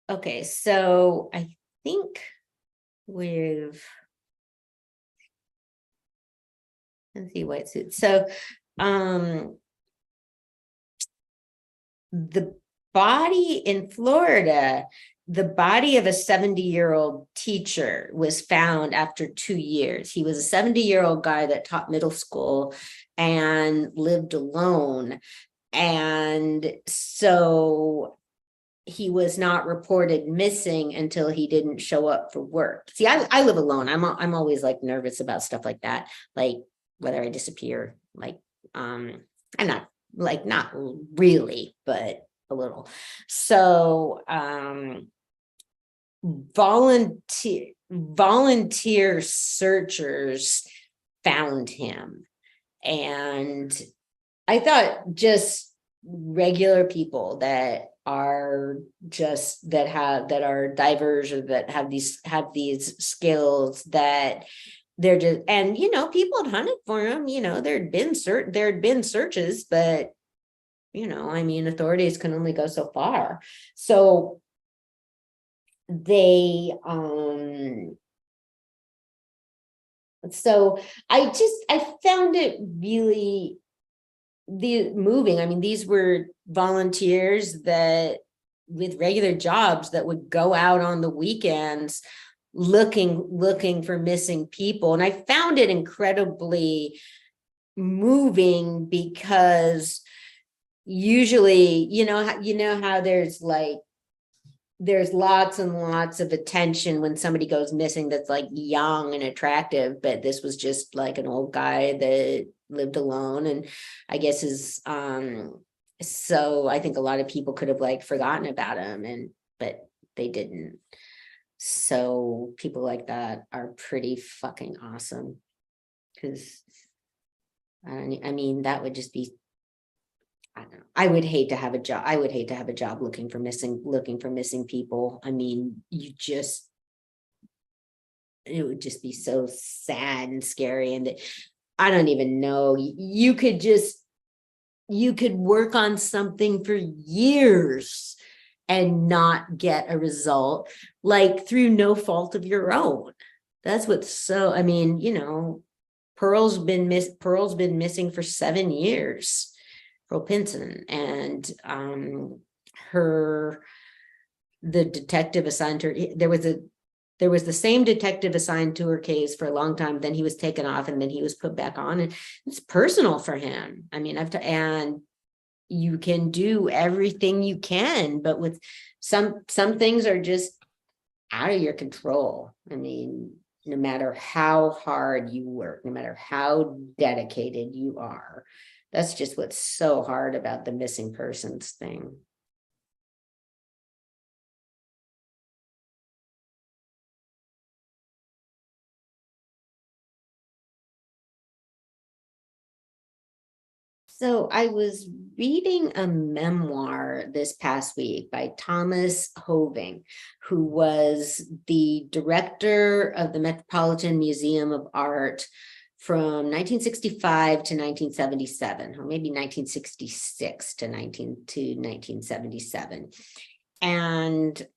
okay, so I think let's see what suits. So the body in Florida, the body of a 70-year-old teacher was found after 2 years. He was a 70-year-old guy that taught middle school and lived alone. And so he was not reported missing until he didn't show up for work. See, I live alone. I'm always like nervous about stuff like that, like whether I disappear. Like I'm not really, but a little. So volunteer searchers found him, and I thought just regular people that are diverse or that have these skills, that they're just, and you know, people had hunted for him. You know, there had been searches, but you know, I mean, authorities can only go so far. So they so I found it really moving. I mean, these were volunteers that with regular jobs that would go out on the weekends looking for missing people. And I found it incredibly moving because usually, you know how there's lots and lots of attention when somebody goes missing that's like young and attractive, but this was just like an old guy that lived alone, and I guess so I think a lot of people could have like forgotten about him, but they didn't. So people like that are pretty fucking awesome, because I mean, that would just be, I don't know. I would hate to have a job. I would hate to have a job looking for missing people. I mean, it would just be so sad and scary. And I don't even know. You could work on something for years and not get a result, like through no fault of your own. That's what's so, I mean, you know, Pearl's been missing for 7 years. Pearl Pinson, and the detective assigned her, there was the same detective assigned to her case for a long time. Then he was taken off, and then he was put back on, and it's personal for him. I mean, and you can do everything you can, but with some things are just out of your control. I mean, no matter how hard you work, no matter how dedicated you are, that's just what's so hard about the missing persons thing. So I was reading a memoir this past week by Thomas Hoving, who was the director of the Metropolitan Museum of Art from 1965 to 1977, or maybe 1966 to 1977. And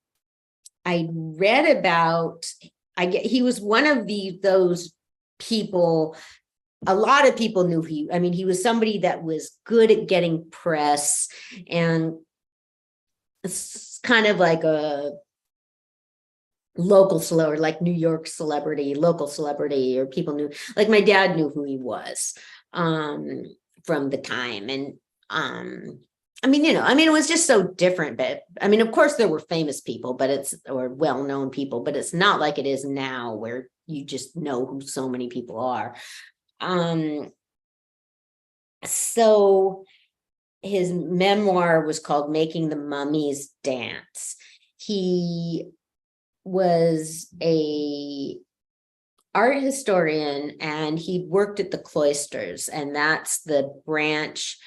I read about, he was one of those people. A lot of people knew he was somebody that was good at getting press, and it's kind of like a local celebrity, like New York celebrity, local celebrity, or people knew, like my dad knew who he was from the time. And it was just so different. But I mean, of course there were famous people, or well-known people, but it's not like it is now where you just know who so many people are. So his memoir was called Making the Mummies Dance. He was a art historian and he worked at the Cloisters, and that's the branch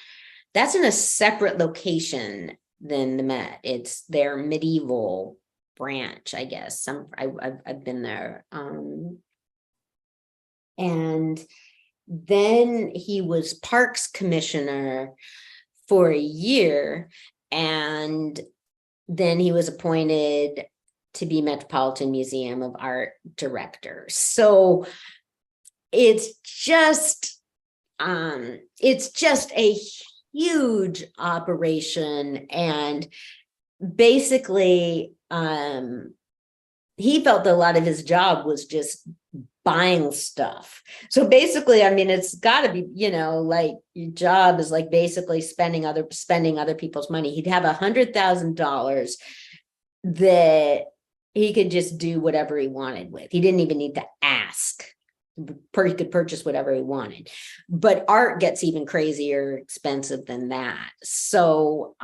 that's in a separate location than the Met. It's their medieval branch, I guess. I've been there. And then he was Parks Commissioner for a year, and then he was appointed to be Metropolitan Museum of Art director. So it's just a huge operation, and basically he felt that a lot of his job was just buying stuff. So basically, I mean, it's got to be, like your job is like basically spending other people's money. He'd have $100,000 that he could just do whatever he wanted with. He didn't even need to ask. He could purchase whatever he wanted. But art gets even crazier expensive than that. So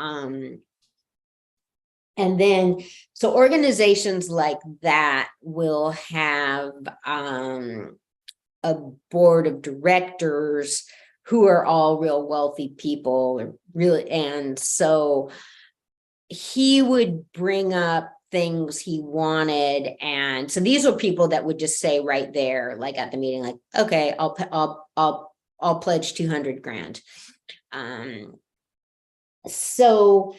and then, so organizations like that will have a board of directors who are all real wealthy people, really. And so he would bring up things he wanted. And so these were people that would just say right there, like at the meeting, like, okay, I'll pledge 200 grand. So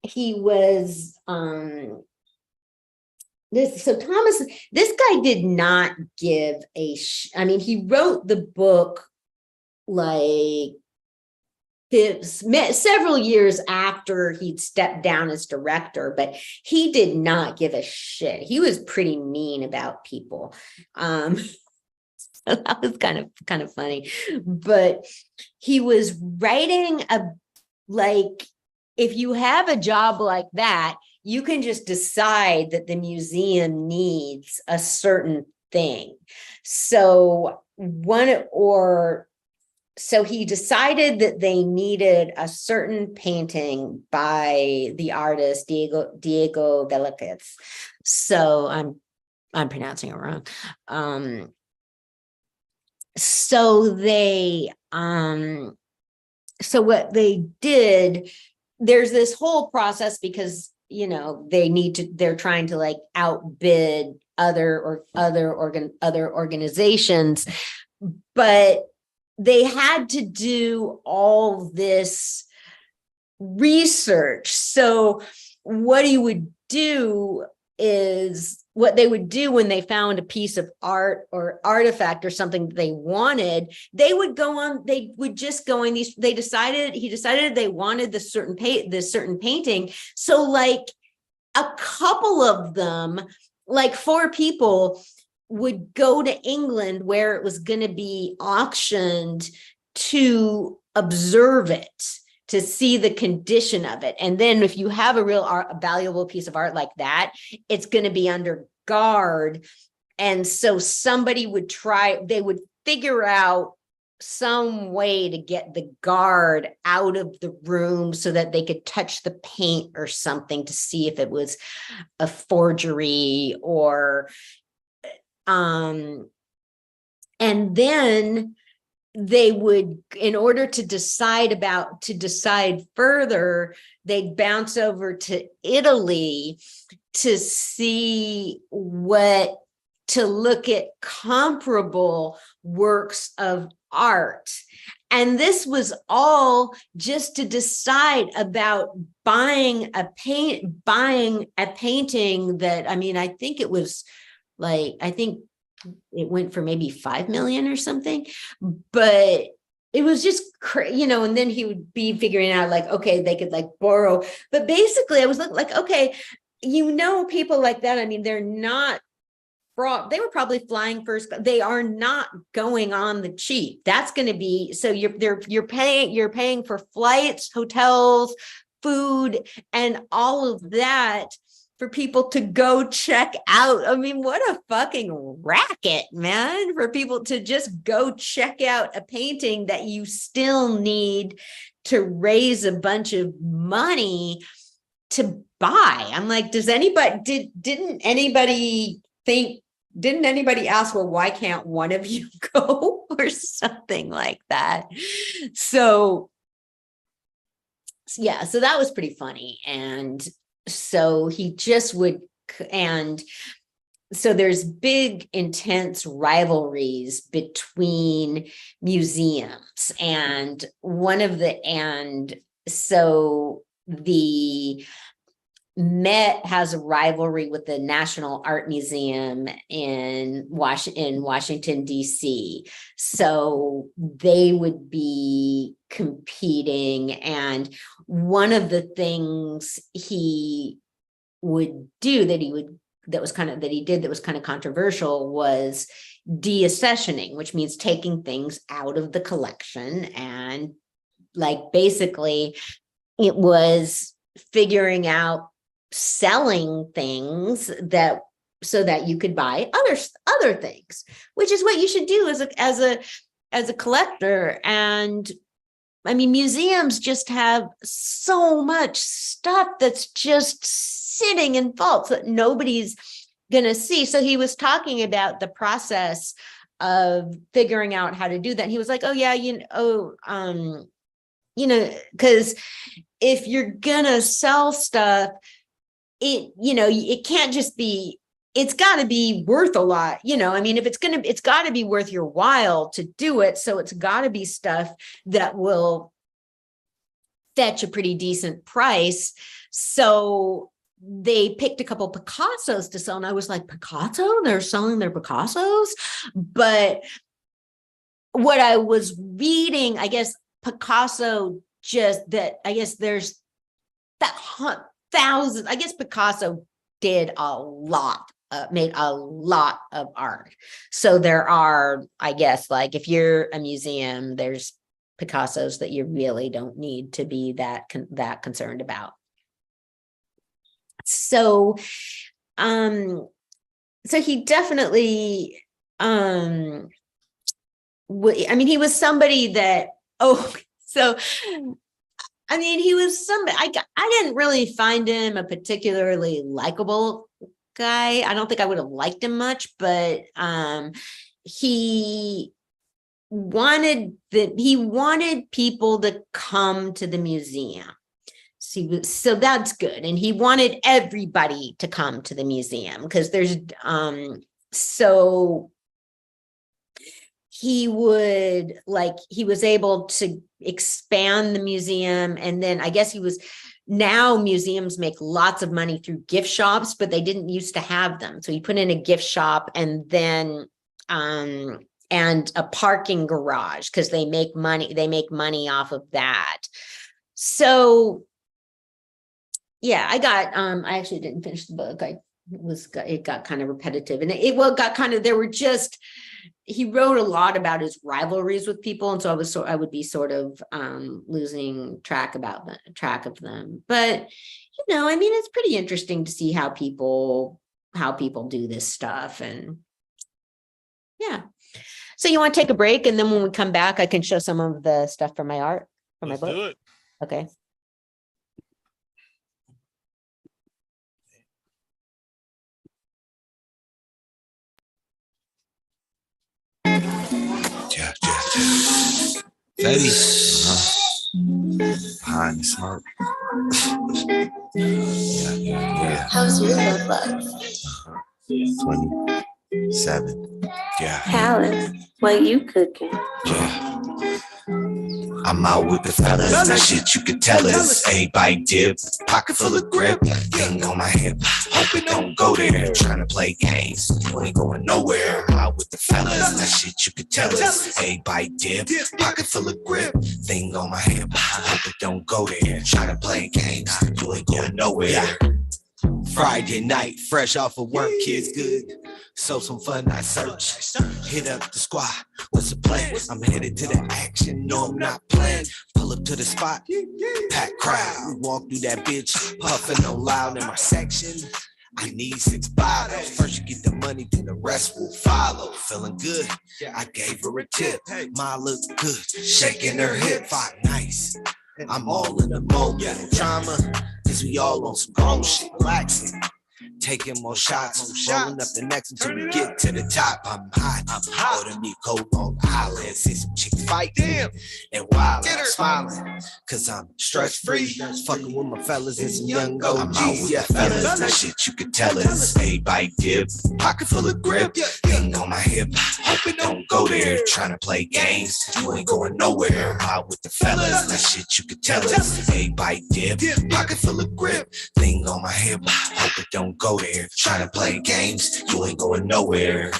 he was so Thomas, this guy did not give a I mean, he wrote the book like several years after he'd stepped down as director, but he did not give a shit. He was pretty mean about people. So that was kind of funny. But he was writing if you have a job like that, you can just decide that the museum needs a certain thing. So he decided that they needed a certain painting by the artist Diego Velázquez. So I'm pronouncing it wrong. So what they did, there's this whole process because they're trying to like outbid other organizations, but they had to do all this research. So what they would do when they found a piece of art or artifact or something that they wanted, he decided they wanted this certain painting. So like a couple of them, like 4 people, would go to England where it was going to be auctioned to observe it, to see the condition of it. And then if you have a valuable piece of art like that, it's going to be under guard. And so they would figure out some way to get the guard out of the room so that they could touch the paint or something to see if it was a forgery or and then they would, in order to decide further, they'd bounce over to Italy to look at comparable works of art. And this was all just to decide about buying a painting that, I mean, I think it went for maybe 5 million or something, but it was just and then he would be figuring out like, okay, they could like borrow. But basically I was like, okay, people like that, I mean, they're not fraud. They were probably flying first. They are not going on the cheap. That's going to be, so you're paying for flights, hotels, food, and all of that for people to go check out. I mean, what a fucking racket, man, for people to just go check out a painting that you still need to raise a bunch of money to buy. I'm like, didn't anybody ask, well, why can't one of you go or something like that? So yeah, so that was pretty funny. And so he just would, and so there's big, intense rivalries between museums, and so the Met has a rivalry with the National Art Museum in Washington, D.C. So they would be competing. And one of the things he would do that was kind of controversial was deaccessioning, which means taking things out of the collection. And like, basically it was figuring out selling things so that you could buy other things, which is what you should do as a collector. And I mean, museums just have so much stuff that's just sitting in vaults that nobody's gonna see. So he was talking about the process of figuring out how to do that. And he was like, oh yeah, because if you're gonna sell stuff, it can't just be, it's got to be worth a lot. I mean, if it's got to be worth your while to do it. So it's got to be stuff that will fetch a pretty decent price. So they picked a couple Picassos to sell. And I was like, Picasso? They're selling their Picassos? But what I was reading, I guess Picasso there's that thousands. I guess Picasso did made a lot of art. So there are, I guess, like if you're a museum, there's Picassos that you really don't need to be that concerned about. So, so he definitely, I mean, he was somebody that, I mean, he was somebody, I didn't really find him a particularly likable guy. I don't think I would have liked him much, but he wanted people to come to the museum. So that's good. And he wanted everybody to come to the museum because there's, so he was able to expand the museum. And then I guess now museums make lots of money through gift shops, but they didn't used to have them. So he put in a gift shop and then, and a parking garage because they make money off of that. So yeah, I actually didn't finish the book. It got kind of repetitive, and he wrote a lot about his rivalries with people. And so I would be sort of losing track of them. But, I mean, it's pretty interesting to see how people do this stuff. And yeah. So you want to take a break, and then when we come back, I can show some of the stuff from my art, from my book. Do it. Okay. Fatty. Behind the smoke. Yeah. How's your love life? 27. Yeah. Alice, what you cooking? Yeah. I'm out with the fellas, that shit you could tell us. Everybody dip, pocket full of grip, thing on my hip. Hope it don't go there, trying to play games. You ain't going nowhere. I'm out with the fellas, that shit you could tell us. Everybody dip, pocket full of grip, thing on my hip. Hope it don't go there, trying to play games. You ain't going nowhere. Friday night, fresh off of work, kids good. So some fun I search. Hit up the squad, what's the plan? I'm headed to the action, no I'm not playing. Pull up to the spot, packed crowd. Walk through that bitch, puffing on loud in my section. I need 6 bottles. First you get the money, then the rest will follow. Feeling good, I gave her a tip. Ma looked good, shaking her hip. 5 nice. I'm all in the moment. Trauma, cause we all on some grown shit. Relaxing. Taking more shots, rolling up the next until we get to the top. I'm hot, order me cold on island. See some chicks fighting and wild, I'm smiling, cause I'm stress free. Fucking with my fellas and some young OGs. I'm out with the fellas, that shit you could tell us. Everybody dip, pocket full of grip, thing on my hip. Hope it don't go there. Trying to play games, you ain't going nowhere. I'm out with the fellas, that shit you could tell us. Everybody dip, pocket full of grip, thing on my hip. Hope it don't go there. Trying to play games, you ain't going nowhere.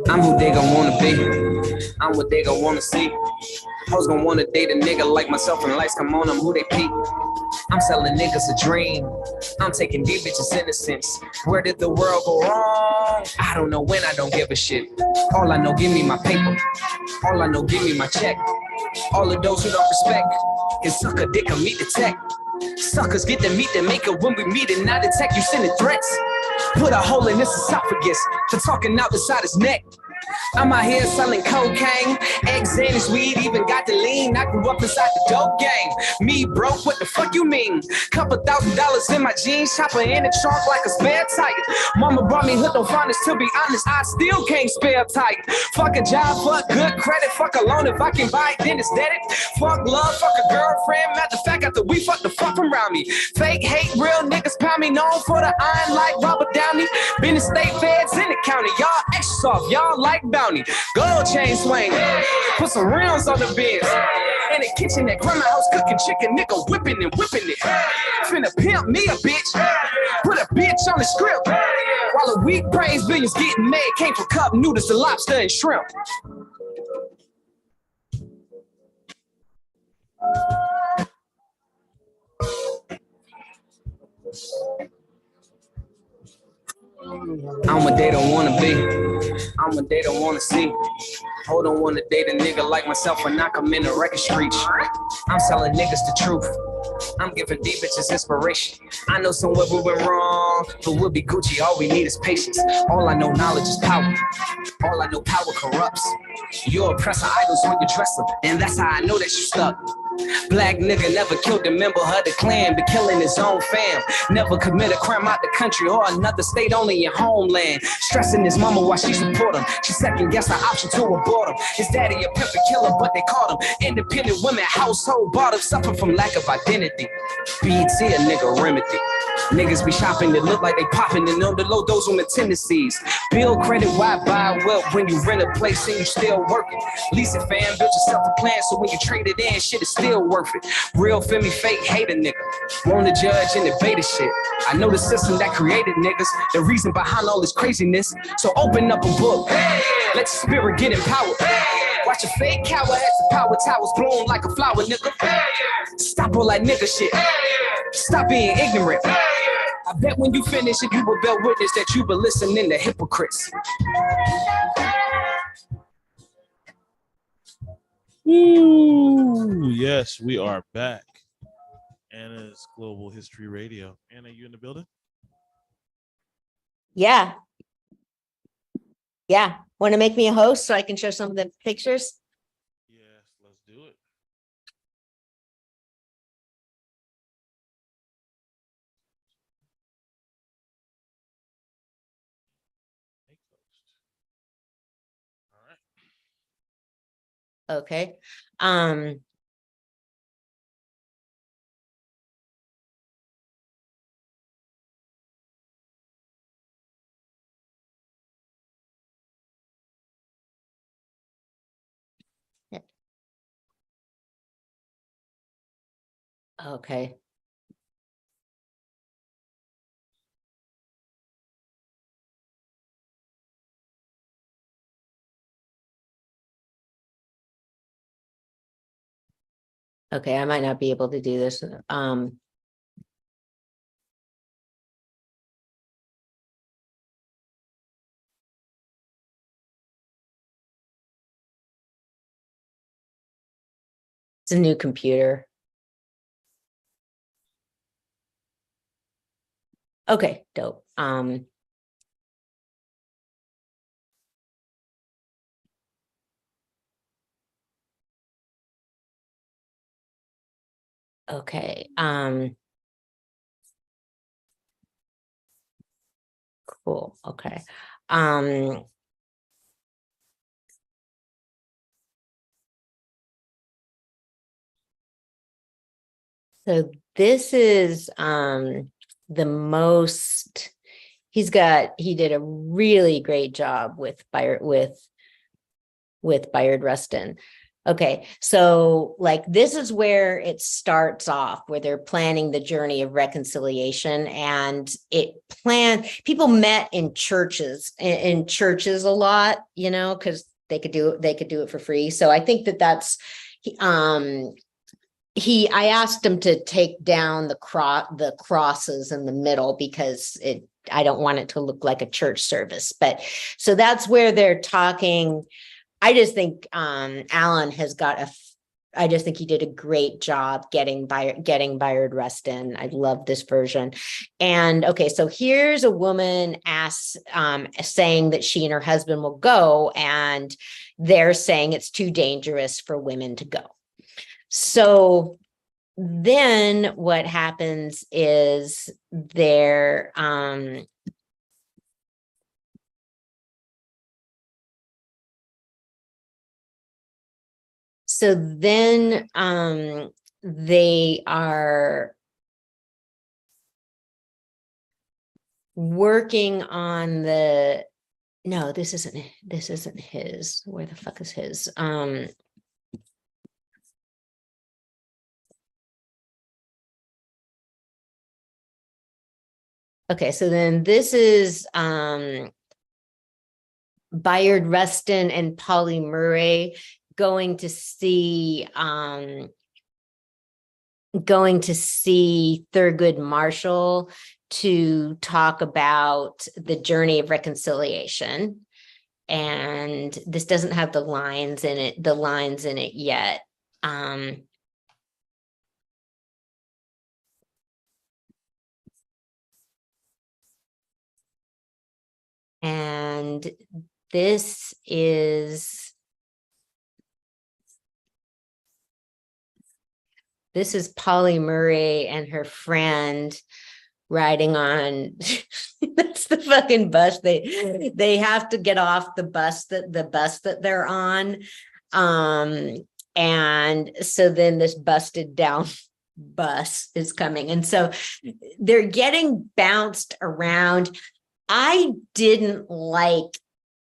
I'm who they gon' wanna be. I'm what they gon' wanna see. Hoes gon' wanna date a nigga like myself when lights come on, I'm who they peep. I'm selling niggas a dream. I'm taking these bitches' innocence. Where did the world go wrong? I don't know when, I don't give a shit. All I know, give me my paper. All I know, give me my check. All of those who don't respect can suck a dick and meet the tech. Suckers get to meet the maker when we meet and not detect you sending threats. Put a hole in this esophagus for talking out the side his neck. I'm out here selling cocaine, eggs and his weed, even got the lean. I grew up inside the dope game. Me broke, what the fuck you mean? Couple $1,000s in my jeans, chopper in the trunk like a spare tire. Mama brought me hood on finest, to be honest, I still can't spare tight. Fuck a job, fuck good credit, fuck a loan, if I can buy it, then it's dead it. Fuck love, fuck a girlfriend, matter of fact, after we fuck the fuck around me. Fake hate, real niggas pound me, known for the iron like Robert Downey. Been the state feds in the county, y'all extra soft, y'all like bounty. Gold chain swing, put some rounds on the bench. In the kitchen at grandma house cooking chicken, nigga whipping and whipping it. Finna pimp me a bitch, put a bitch on the script. While a weak praise billions getting made, came from cup noodles to lobster and shrimp. I'm what they don't wanna be. I'm what they don't wanna see. Hold on, wanna date a nigga like myself and knock him in the record streets. I'm selling niggas the truth. I'm giving these bitches inspiration. I know somewhere we went wrong, but we'll be Gucci. All we need is patience. All I know, knowledge is power. All I know, power corrupts. Your oppressor idols on your dresser, and that's how I know that you stuck. Black nigga never killed a member of the clan, but killing his own fam. Never commit a crime out the country or another state, only your homeland. Stressing his mama while she support him. She second guessed the option to abort him. His daddy a pimp and killer, but they caught him. Independent women, household bottom, suffer from lack of identity. BT a nigga remedy. Niggas be shopping that look like they popping and on the low those women tendencies. Build credit, why buy wealth when you rent a place and you still working? Lease it, fam, build yourself a plan so when you trade it in, shit is still worth it. Real feel me, fake hate a nigga. Want to judge and debate a shit. I know the system that created niggas, the reason behind all this craziness. So open up a book, let your spirit get empowered. Watch a fake coward has the power towers blown like a flower, nigga. Stop all that nigga shit. Stop being ignorant. I bet when you finish it, you will bear witness that you been listening to hypocrites. Ooh, yes, we are back. Anna's Global History Radio. Anna, you in the building? Yeah. Yeah. Want to make me a host so I can show some of the pictures? Yes, let's do it. All right. Okay. Okay. Okay, I might not be able to do this. It's a new computer. Okay, dope. Okay. Cool. Okay. So this is the most he did a really great job with Bayard Rustin. Okay, so like this is where it starts off, where they're planning the journey of reconciliation, and people met in churches a lot, you know, because they could do it for free. So I think that's I asked him to take down the crosses in the middle because I don't want it to look like a church service. But so that's where they're talking. I just think Alan I just think he did a great job getting Bayard Rustin. I love this version. And okay, so here's a woman saying that she and her husband will go, and they're saying it's too dangerous for women to go. So then what happens is so then they are working on no, this isn't his. Where the fuck is his? Okay, so then this is Bayard Rustin and Polly Murray going to see Thurgood Marshall to talk about the journey of reconciliation. And this doesn't have the lines in it yet. And this is Polly Murray and her friend riding on that's the fucking bus. They have to get off the bus that they're on. And so then this busted down bus is coming. And so they're getting bounced around. I didn't like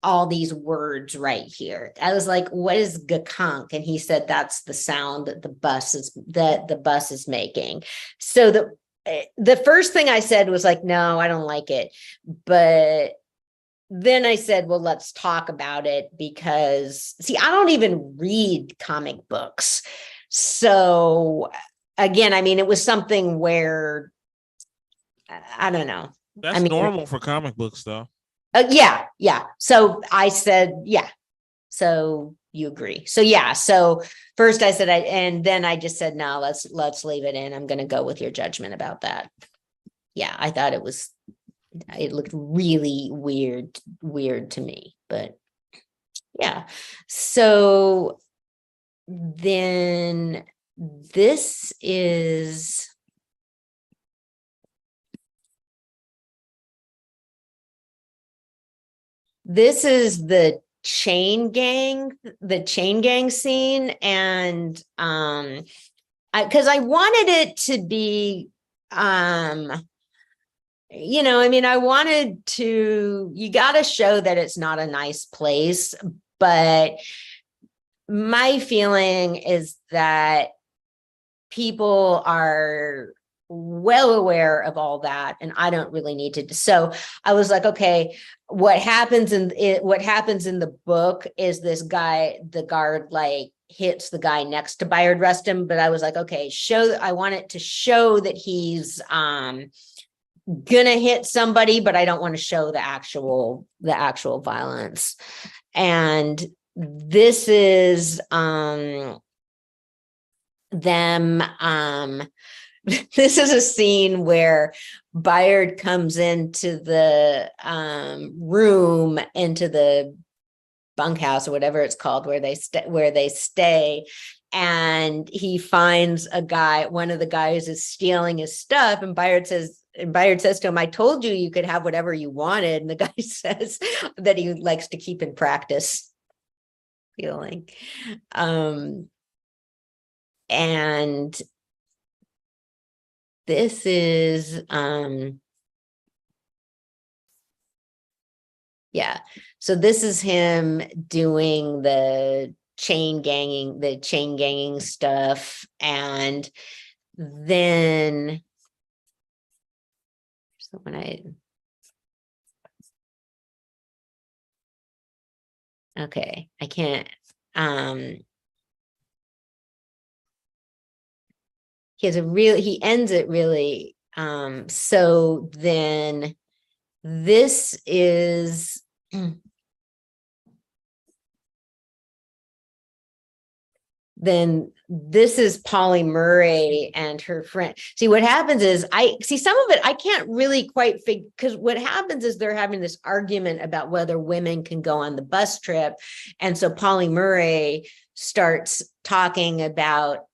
all these words right here. I was like, what is gakonk? And he said, that's the sound that the bus is making. So the first thing I said was like, no, I don't like it. But then I said, well, let's talk about it, because see, I don't even read comic books. So again, I mean, it was something where I don't know. That's normal for comic books, though. Yeah. So I said, yeah. So you agree? So yeah. So first I said, and then I just said, no, let's leave it in. I'm going to go with your judgment about that. Yeah, I thought it looked really weird to me, but yeah. So then this is. This is the chain gang scene. And because I wanted it to be, you know, I mean, you got to show that it's not a nice place, but my feeling is that people are well aware of all that, and I don't really need to. So I was like, okay, what happens in the book is this guy, the guard, like hits the guy next to Bayard Rustin, but I was like, okay, I want it to show that he's gonna hit somebody, but I don't want to show the actual violence. And this is this is a scene where Bayard comes into the room, into the bunkhouse or whatever it's called, where they stay, and he finds one of the guys is stealing his stuff, and Bayard says to him, "I told you could have whatever you wanted." And the guy says that he likes to keep in practice stealing. And this is so this is him doing the chain ganging stuff. And then I can't he ends it really. So then this is Polly Murray and her friend. See, what happens is some of it I can't really quite figure, because what happens is they're having this argument about whether women can go on the bus trip. And so Polly Murray starts talking about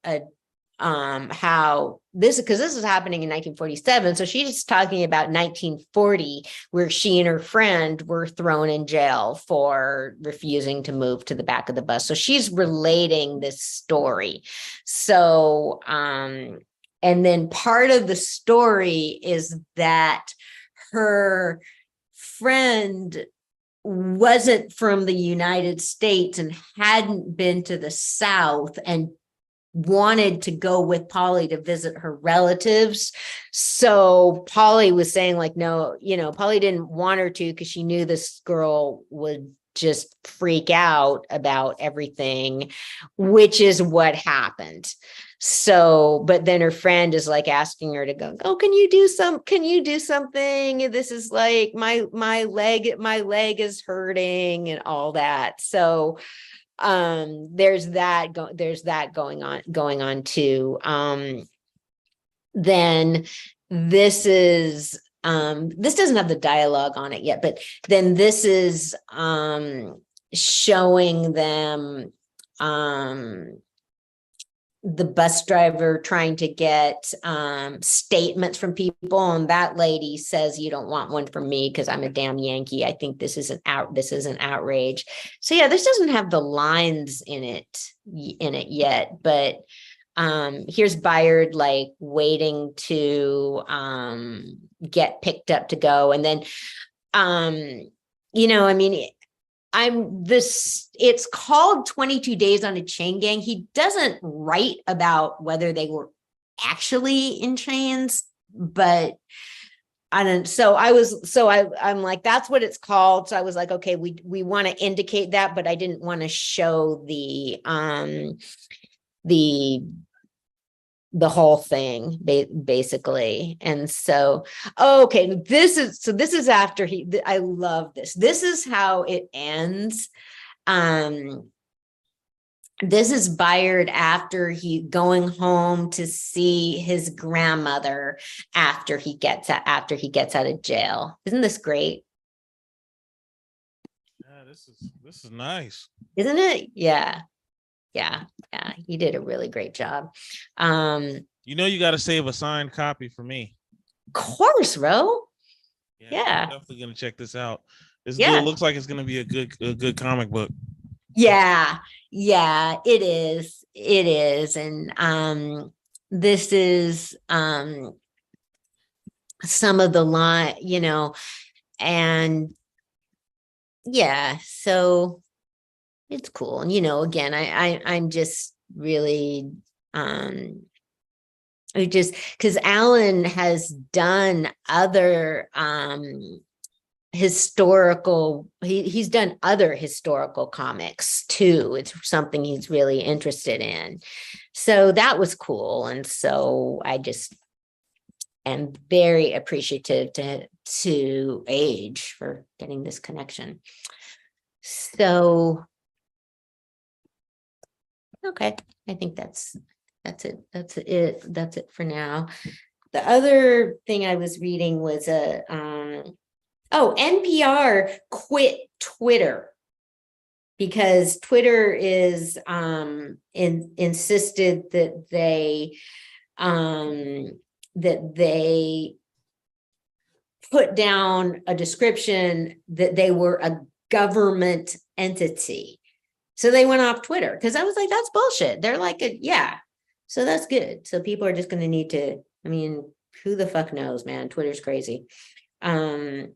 how because this is happening in 1947. So she's talking about 1940, where she and her friend were thrown in jail for refusing to move to the back of the bus. So she's relating this story. So, and then part of the story is that her friend wasn't from the United States and hadn't been to the South and wanted to go with Polly to visit her relatives. So Polly was saying, like, no, Polly didn't want her to, because she knew this girl would just freak out about everything, which is what happened. So, but then her friend is like asking her to go, oh, can you do something? This is like my leg is hurting and all that. So there's that going on too. Then this is this doesn't have the dialogue on it yet, but then this is showing them the bus driver trying to get statements from people, and that lady says, "You don't want one from me because I'm a damn Yankee. I think this is an outrage." So yeah, this doesn't have the lines in it yet, but here's Bayard like waiting to get picked up to go, and then it's called 22 Days on a Chain Gang. He doesn't write about whether they were actually in chains, but I don't. So I'm like, that's what it's called. So I was like, okay, we want to indicate that, but I didn't want to show the whole thing basically. And so, okay, this is after I love this. This is how it ends. This is Bayard after he going home to see his grandmother after he gets out of jail. Isn't this great? Yeah, this is nice. Isn't it? Yeah. He did a really great job. You got to save a signed copy for me. Of course, Ro. Yeah. I'm definitely gonna check this out. It looks like it's gonna be a good comic book. Yeah, it is. And this is some of the line, and yeah, so it's cool. And again, I'm just really We just, because Alan has done other he's done other historical comics too. It's something he's really interested in. So that was cool. And so I just am very appreciative to Age for getting this connection. So, okay, I think that's it. That's it for now. The other thing I was reading was NPR quit Twitter because Twitter is insisted that they put down a description that they were a government entity. So they went off Twitter because I was like, that's bullshit. They're like, yeah. So that's good. So people are just going to need to, I mean, who the fuck knows, man? Twitter's crazy. And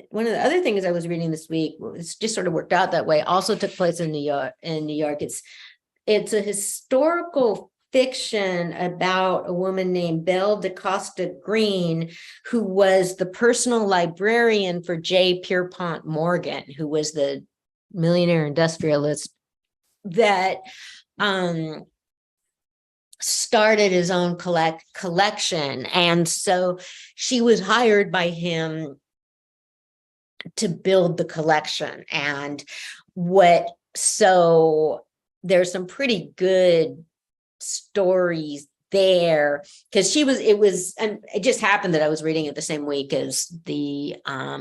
one of the other things I was reading this week, it's just sort of worked out that way, also took place in New York. It's a historical fiction about a woman named Belle DeCosta Green, who was the personal librarian for J. Pierpont Morgan, who was the millionaire industrialist that started his own collection. And so she was hired by him to build the collection. And so there's some pretty good stories there because it just happened that I was reading it the same week as the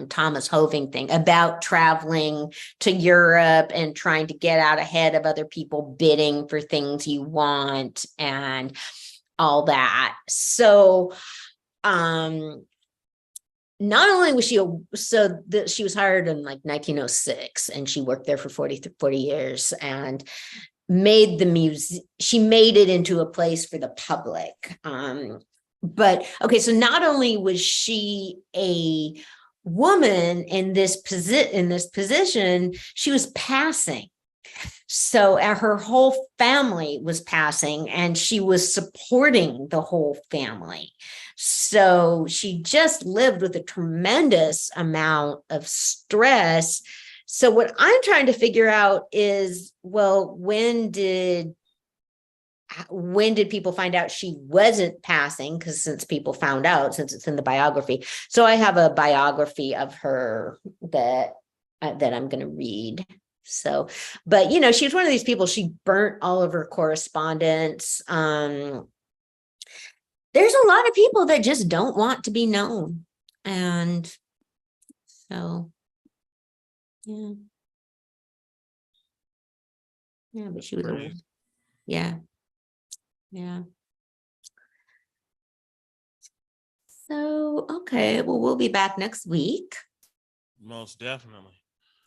Thomas Hoving thing about traveling to Europe and trying to get out ahead of other people bidding for things you want and all that. So not only was she she was hired in like 1906 and she worked there for 40 years and made she made it into a place for the public. But okay, so not only was she a woman in this position, she was passing. So her whole family was passing and she was supporting the whole family. So she just lived with a tremendous amount of stress. So what I'm trying to figure out is, well, when did people find out she wasn't passing? Because since people found out, since it's in the biography. So I have a biography of her that I'm going to read. So, but she was one of these people, she burnt all of her correspondence. There's a lot of people that just don't want to be known. And so, yeah, but she was old. Yeah. So, okay, well, we'll be back next week. Most definitely.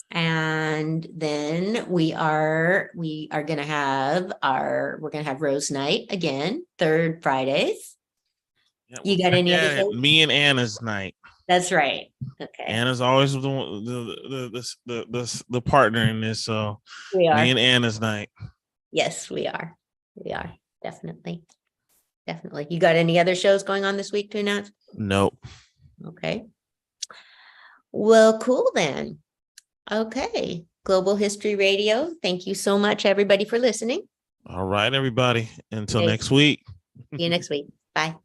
And then we're going to have Rose Night again, third Fridays. Yeah, you got any other shows? Me and Anna's night. That's right. Okay. Anna's always the partner in this. So we are. Me and Anna's night. Yes, we are. We are. Definitely. You got any other shows going on this week to announce? Nope. Okay. Well, cool then. Okay. Global History Radio. Thank you so much, everybody, for listening. All right, everybody. Until Okay. next week. See you next week. Bye.